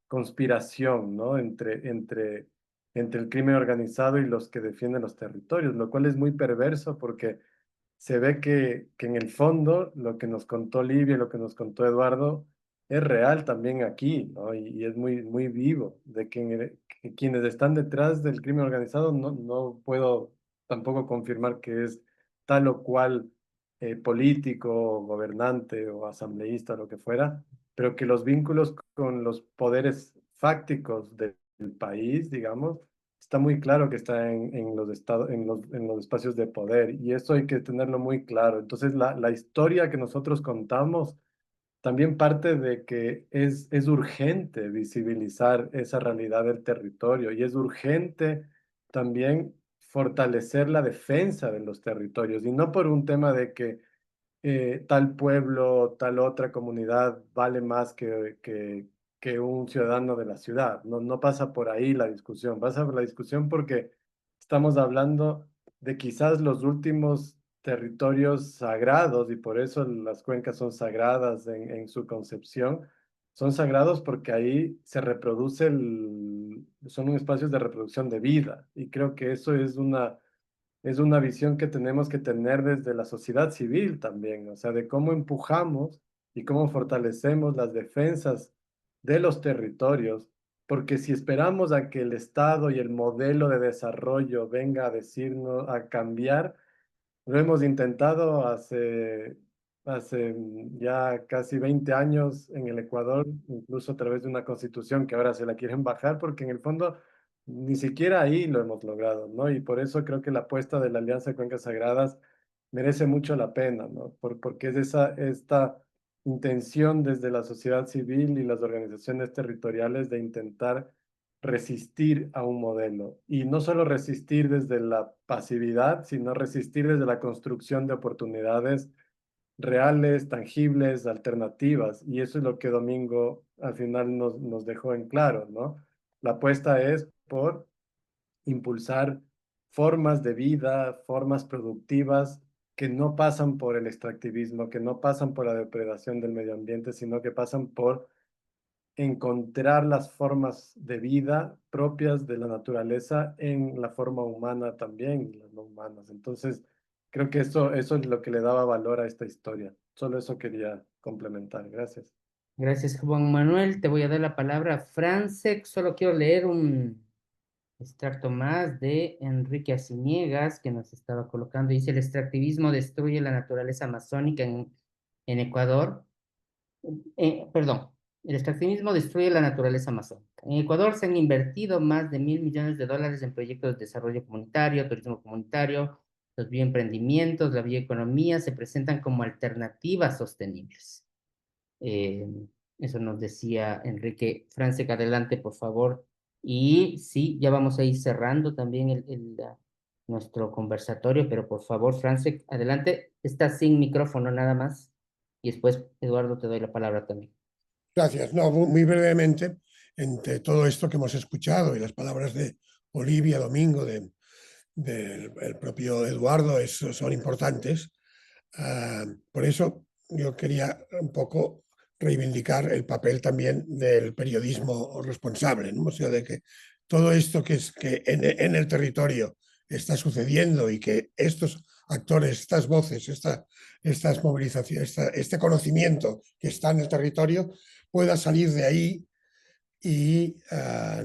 conspiración, ¿no? Entre el crimen organizado y los que defienden los territorios, lo cual es muy perverso porque se ve que en el fondo lo que nos contó Livia, lo que nos contó Eduardo, es real también aquí, ¿no? Y es muy, muy vivo, de que quienes están detrás del crimen organizado no puedo tampoco confirmar que es tal o cual político, gobernante o asambleísta, lo que fuera, pero que los vínculos con los poderes fácticos del país, digamos, está muy claro que está en los estados, en los espacios de poder y eso hay que tenerlo muy claro. Entonces, la historia que nosotros contamos también parte de que es urgente visibilizar esa realidad del territorio y es urgente también fortalecer la defensa de los territorios y no por un tema de que tal pueblo, tal otra comunidad vale más que un ciudadano de la ciudad. No pasa por ahí la discusión, pasa por la discusión porque estamos hablando de quizás los últimos territorios sagrados y por eso las cuencas son sagradas en su concepción. Son sagrados porque ahí se reproduce, son espacios de reproducción de vida y creo que eso es una visión que tenemos que tener desde la sociedad civil también, o sea, de cómo empujamos y cómo fortalecemos las defensas de los territorios, porque si esperamos a que el Estado y el modelo de desarrollo venga a decirnos, a cambiar, lo hemos intentado hace ya casi 20 años en el Ecuador, incluso a través de una constitución que ahora se la quieren bajar, porque en el fondo ni siquiera ahí lo hemos logrado, ¿no? Y por eso creo que la apuesta de la Alianza de Cuencas Sagradas merece mucho la pena, ¿no? Porque es esta intención desde la sociedad civil y las organizaciones territoriales de intentar resistir a un modelo. Y no solo resistir desde la pasividad, sino resistir desde la construcción de oportunidades reales, tangibles, alternativas. Y eso es lo que Domingo al final nos dejó en claro, ¿no? La apuesta es por impulsar formas de vida, formas productivas que no pasan por el extractivismo, que no pasan por la depredación del medio ambiente, sino que pasan por encontrar las formas de vida propias de la naturaleza en la forma humana también, y las no humanas. Entonces, creo que eso es lo que le daba valor a esta historia. Solo eso quería complementar. Gracias. Gracias, Juan Manuel. Te voy a dar la palabra a Francesc. Solo quiero leer un extracto más de Enrique Arciniegas que nos estaba colocando. Dice, el extractivismo destruye la naturaleza amazónica en Ecuador. Perdón, el extractivismo destruye la naturaleza amazónica. En Ecuador se han invertido más de $1.000 millones en proyectos de desarrollo comunitario, turismo comunitario, los bioemprendimientos, la bioeconomía se presentan como alternativas sostenibles. Eh, Eso nos decía Enrique. Francesc, adelante, por favor. Y sí, ya vamos a ir cerrando también nuestro conversatorio, pero por favor, Francesc, adelante. Está sin micrófono nada más. Y después, Eduardo, te doy la palabra también. Gracias. No, muy brevemente, entre todo esto que hemos escuchado y las palabras de Olivia, Domingo, del propio Eduardo, son importantes. Por eso yo quería un poco reivindicar el papel también del periodismo responsable, ¿no? O sea, de que todo esto que en el territorio está sucediendo y que estos actores, estas voces, estas movilizaciones, este conocimiento que está en el territorio pueda salir de ahí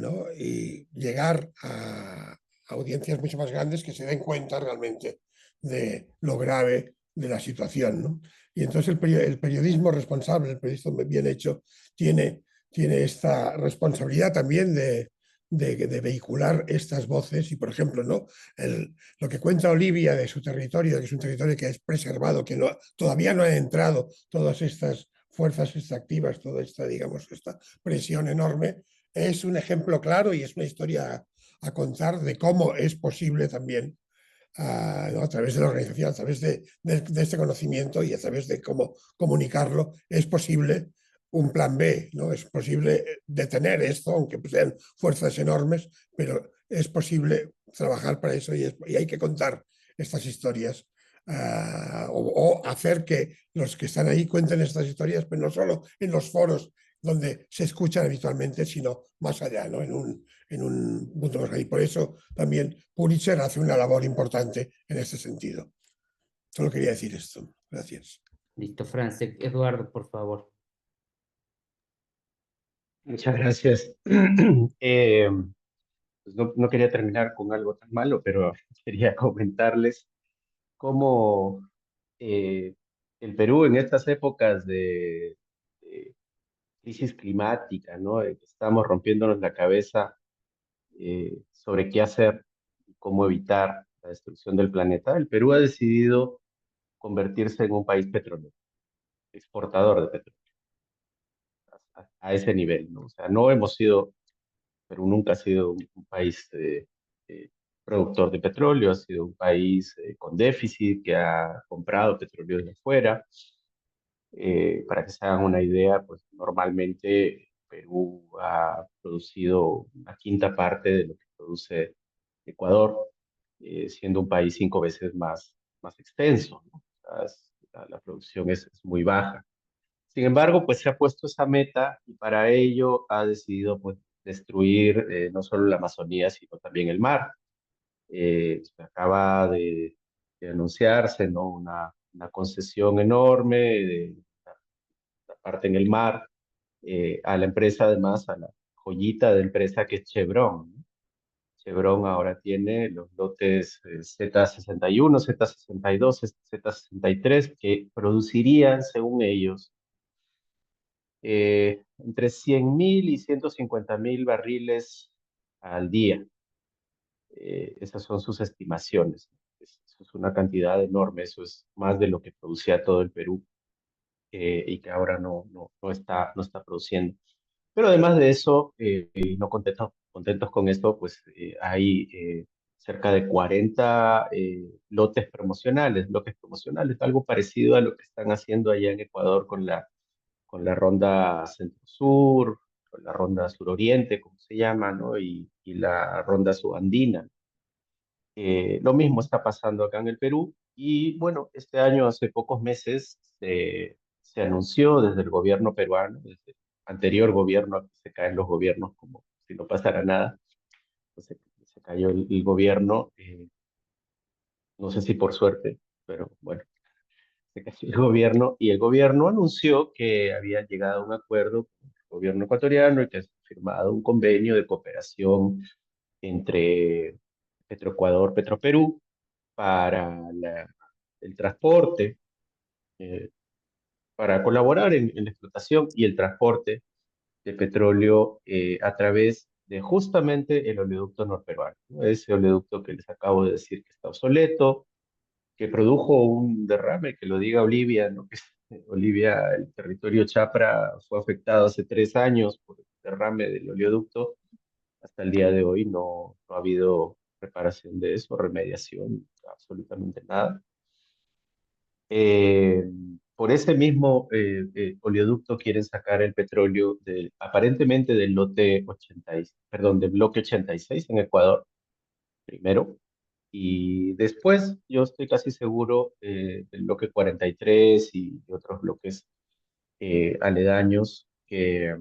¿no? Y llegar a audiencias mucho más grandes que se den cuenta realmente de lo grave de la situación, ¿no? Y entonces el periodismo responsable, el periodismo bien hecho, tiene esta responsabilidad también de vehicular estas voces y, por ejemplo, ¿no? Lo que cuenta Olivia de su territorio, que es un territorio que es preservado, que todavía no han entrado todas estas fuerzas extractivas, toda esta, digamos, esta presión enorme, es un ejemplo claro y es una historia a contar de cómo es posible también, ¿no? A través de la organización, a través de este conocimiento y a través de cómo comunicarlo, es posible un plan B, ¿no? Es posible detener esto, aunque sean fuerzas enormes, pero es posible trabajar para eso y hay que contar estas historias o hacer que los que están ahí cuenten estas historias, pero no solo en los foros donde se escuchan habitualmente, sino más allá, ¿no? En un punto más allá. Y por eso también Pulitzer hace una labor importante en este sentido. Solo quería decir esto. Gracias. Listo, Francis. Eduardo, por favor. Muchas gracias. Pues no quería terminar con algo tan malo, pero quería comentarles cómo el Perú en estas épocas de crisis climática, ¿no? Estamos rompiéndonos la cabeza sobre qué hacer y cómo evitar la destrucción del planeta. El Perú ha decidido convertirse en un país petrolero, exportador de petróleo, a ese nivel, ¿no? O sea, no hemos sido, Perú nunca ha sido un país eh, productor de petróleo, ha sido un país con déficit que ha comprado petróleo de afuera. Para que se hagan una idea, pues normalmente Perú ha producido una quinta parte de lo que produce Ecuador, siendo un país 5 veces más extenso, ¿no? O sea, la producción es muy baja. Sin embargo, pues se ha puesto esa meta y para ello ha decidido pues, destruir no solo la Amazonía, sino también el mar. Acaba de anunciarse, ¿no? Una concesión enorme de la parte en el mar a la empresa, además, a la joyita de empresa que es Chevron, ¿no? Chevron ahora tiene los lotes Z61, Z62, Z63 que producirían, según ellos, entre 100.000 y 150.000 barriles al día. Esas son sus estimaciones. Eso es una cantidad enorme, eso es más de lo que producía todo el Perú y que ahora no está produciendo. Pero además de eso, no contentos con esto, pues hay cerca de 40 bloques promocionales, algo parecido a lo que están haciendo allá en Ecuador con la ronda centro-sur, con la ronda suroriente, como se llama, ¿no? Y la ronda subandina. Lo mismo está pasando acá en el Perú y bueno, este año, hace pocos meses, se anunció desde el gobierno peruano, desde el anterior gobierno, aquí se caen los gobiernos como si no pasara nada, pues se cayó el gobierno, no sé si por suerte, pero bueno, se cayó el gobierno y el gobierno anunció que había llegado a un acuerdo con el gobierno ecuatoriano y que ha firmado un convenio de cooperación entre Petroecuador, Petroperú, para el transporte, eh, para colaborar en la explotación y el transporte de petróleo a través de justamente el oleoducto norperuano, ¿no? Ese oleoducto que les acabo de decir que está obsoleto, que produjo un derrame, que lo diga Olivia, ¿no? Que Olivia, el territorio Chapra fue afectado hace 3 años por el derrame del oleoducto. Hasta el día de hoy no ha habido reparación de eso, remediación, absolutamente nada. Eh, por ese mismo oleoducto quieren sacar el petróleo aparentemente del lote 80, perdón, del bloque 86 en Ecuador, primero, y después yo estoy casi seguro del bloque 43 y otros bloques aledaños que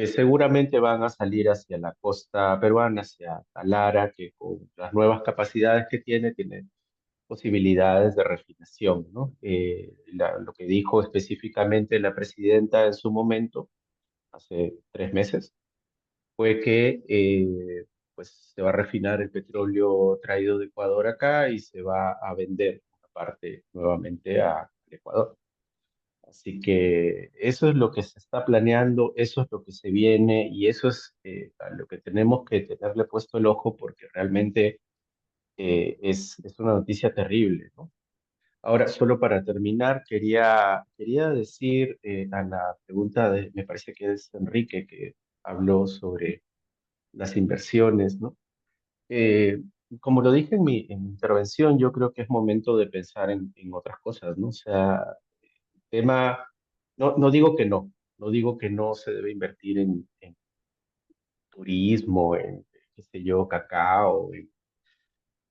seguramente van a salir hacia la costa peruana, hacia Talara, que con las nuevas capacidades que tiene posibilidades de refinación, ¿no? Lo que dijo específicamente la presidenta en su momento, hace 3 meses, fue que pues se va a refinar el petróleo traído de Ecuador acá y se va a vender una parte nuevamente al Ecuador. Así que eso es lo que se está planeando, eso es lo que se viene y eso es a lo que tenemos que tenerle puesto el ojo porque realmente es una noticia terrible, ¿no? Ahora, solo para terminar, quería decir a la pregunta me parece que es Enrique, que habló sobre las inversiones, ¿no? Eh, Como lo dije en mi intervención, yo creo que es momento de pensar en otras cosas, ¿no? O sea, tema, no digo que no digo que no se debe invertir en turismo, en, qué sé yo, cacao,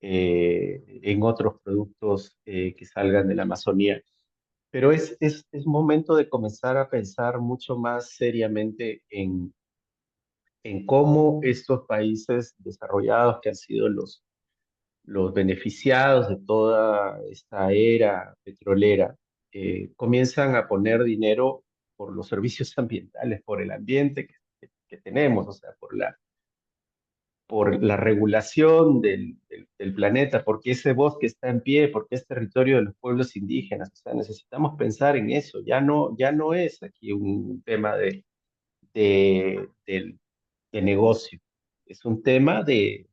en otros productos que salgan de la Amazonía. Pero es momento de comenzar a pensar mucho más seriamente en cómo estos países desarrollados que han sido los beneficiados de toda esta era petrolera, comienzan a poner dinero por los servicios ambientales, por el ambiente que tenemos, o sea, por la regulación del planeta, porque ese bosque está en pie, porque es territorio de los pueblos indígenas. O sea, necesitamos pensar en eso. Ya no es aquí un tema de, de negocio, es un tema de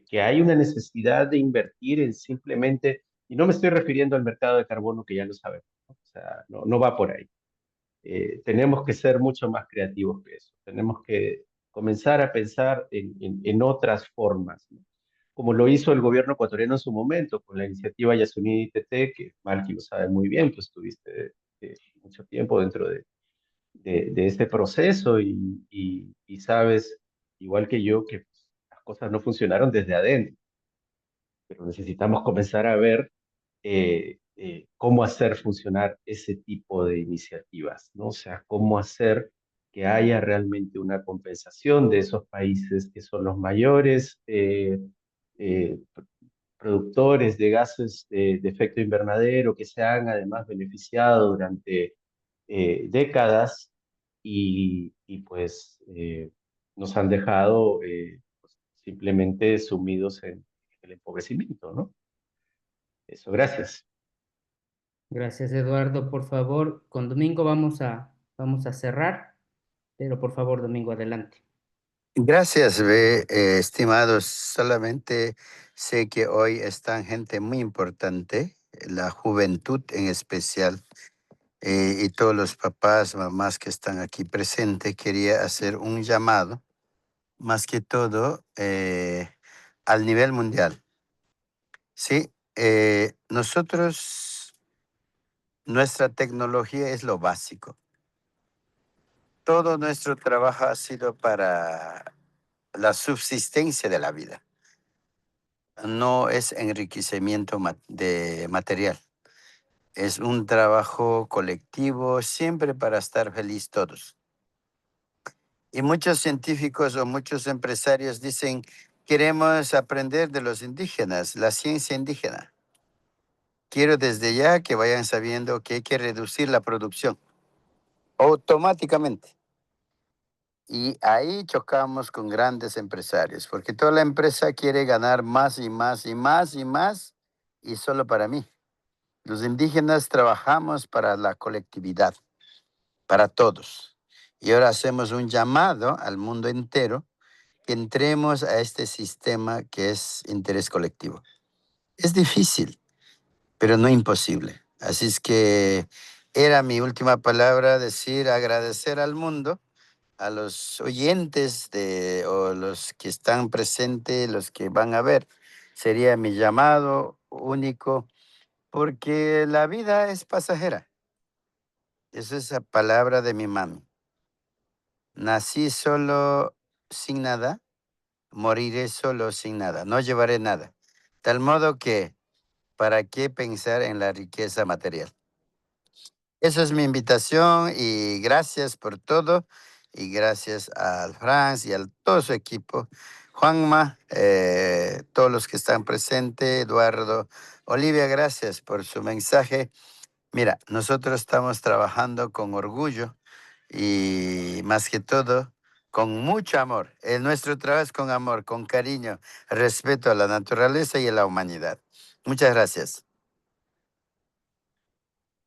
que hay una necesidad de invertir en simplemente, y no me estoy refiriendo al mercado de carbono que ya lo sabemos, ¿no? O sea, no va por ahí. Tenemos que ser mucho más creativos que eso. Tenemos que comenzar a pensar en otras formas, ¿no? Como lo hizo el gobierno ecuatoriano en su momento, con la iniciativa Yasuní TT, que Malky lo sabe muy bien, pues estuviste mucho tiempo dentro de ese proceso y sabes, igual que yo, que pues, las cosas no funcionaron desde adentro, pero necesitamos comenzar a ver cómo hacer funcionar ese tipo de iniciativas, ¿no? O sea, cómo hacer que haya realmente una compensación de esos países que son los mayores eh, productores de gases de efecto invernadero, que se han además beneficiado durante décadas y pues nos han dejado pues, simplemente sumidos en el empobrecimiento, ¿no? Eso, gracias. Gracias, Eduardo. Por favor, con Domingo vamos a cerrar, pero por favor, Domingo, adelante. Gracias, estimados. Solamente sé que hoy están gente muy importante, la juventud en especial, y todos los papás, mamás que están aquí presentes. Quería hacer un llamado, más que todo, al nivel mundial. Sí, nosotros, nuestra tecnología es lo básico. Todo nuestro trabajo ha sido para la subsistencia de la vida. No es enriquecimiento de material. Es un trabajo colectivo, siempre para estar feliz todos. Y muchos científicos o muchos empresarios dicen, queremos aprender de los indígenas, la ciencia indígena. Quiero desde ya que vayan sabiendo que hay que reducir la producción automáticamente. Y ahí chocamos con grandes empresarios, porque toda la empresa quiere ganar más y más y más y más, y solo para mí. Los indígenas trabajamos para la colectividad, para todos. Y ahora hacemos un llamado al mundo entero que entremos a este sistema que es interés colectivo. Es difícil, pero no imposible. Así es que era mi última palabra, decir, agradecer al mundo, a los oyentes o los que están presentes, los que van a ver. Sería mi llamado único, porque la vida es pasajera. Esa es la palabra de mi mami. Nací solo sin nada, moriré solo sin nada, no llevaré nada. Tal modo que, ¿para qué pensar en la riqueza material? Esa es mi invitación y gracias por todo. Y gracias al Franz y a todo su equipo. Juanma, todos los que están presentes, Eduardo, Olivia, gracias por su mensaje. Mira, nosotros estamos trabajando con orgullo y más que todo con mucho amor. Nuestro trabajo es con amor, con cariño, respeto a la naturaleza y a la humanidad. Muchas gracias.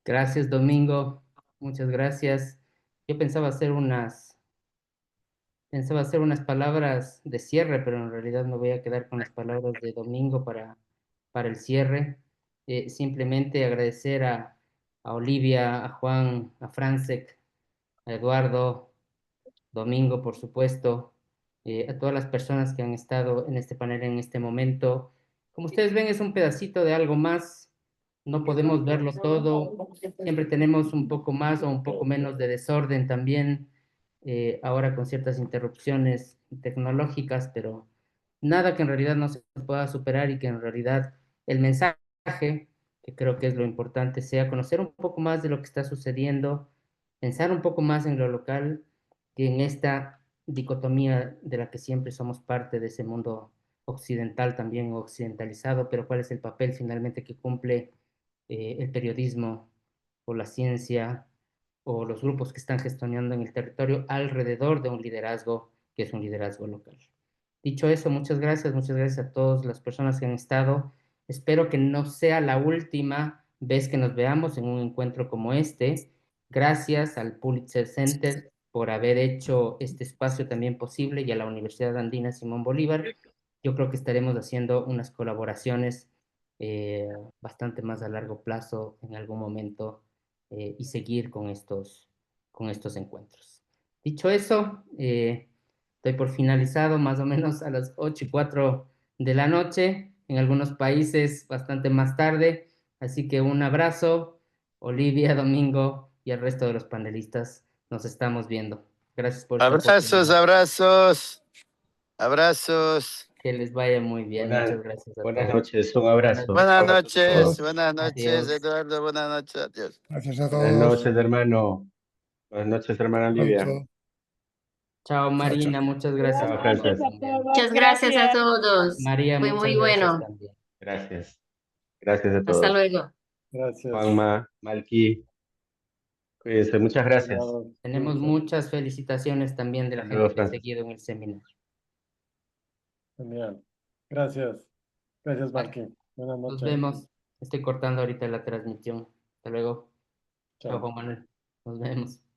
Gracias, Domingo. Muchas gracias. Yo pensaba hacer unas palabras de cierre, pero en realidad me voy a quedar con las palabras de Domingo para el cierre. Simplemente agradecer a Olivia, a Juan, a Francesc, a Eduardo, Domingo, por supuesto, a todas las personas que han estado en este panel en este momento. Como ustedes ven, es un pedacito de algo más. No podemos verlo todo. Siempre tenemos un poco más o un poco menos de desorden también, ahora con ciertas interrupciones tecnológicas, pero nada que en realidad no se pueda superar y que en realidad el mensaje, que creo que es lo importante, sea conocer un poco más de lo que está sucediendo, pensar un poco más en lo local y en esta dicotomía de la que siempre somos parte de ese mundo occidental también occidentalizado, pero cuál es el papel finalmente que cumple el periodismo o la ciencia o los grupos que están gestionando en el territorio alrededor de un liderazgo que es un liderazgo local. Dicho eso, muchas gracias a todas las personas que han estado. Espero que no sea la última vez que nos veamos en un encuentro como este. Gracias al Pulitzer Center por haber hecho este espacio también posible y a la Universidad Andina Simón Bolívar. Yo creo que estaremos haciendo unas colaboraciones bastante más a largo plazo en algún momento y seguir con estos encuentros. Dicho eso, estoy por finalizado más o menos a las 8:04 de la noche, en algunos países bastante más tarde, así que un abrazo, Olivia, Domingo y al resto de los panelistas, nos estamos viendo. Gracias por esta Abrazos, oportunidad. abrazos, abrazos. Que les vaya muy bien, muchas gracias a Buenas todos. noches, un abrazo. Buenas Todos. noches, Adiós. Eduardo, buenas noches, adiós. Gracias a Buenas todos. noches, hermano. Buenas noches, hermana Olivia. Pronto. Chao, Chao, chao. Marina, muchas Buenas gracias Chao, a noches todos Frances. a también. todos. Muchas gracias a Gracias. todos. María, Fue muchas muy gracias bueno. también. Gracias. Gracias a Hasta todos. luego. Gracias. Juanma, Malki, cuídense. Muchas gracias. Cuidado, Tenemos cuídense. muchas felicitaciones también de la Hasta luego, gente que ha Frances. seguido en el seminario. Genial. Gracias. Gracias, Bye. Marquín. Buenas Nos noches. vemos. Estoy cortando ahorita la transmisión. Hasta luego. Chao, Chao. Juan Manuel. Nos vemos.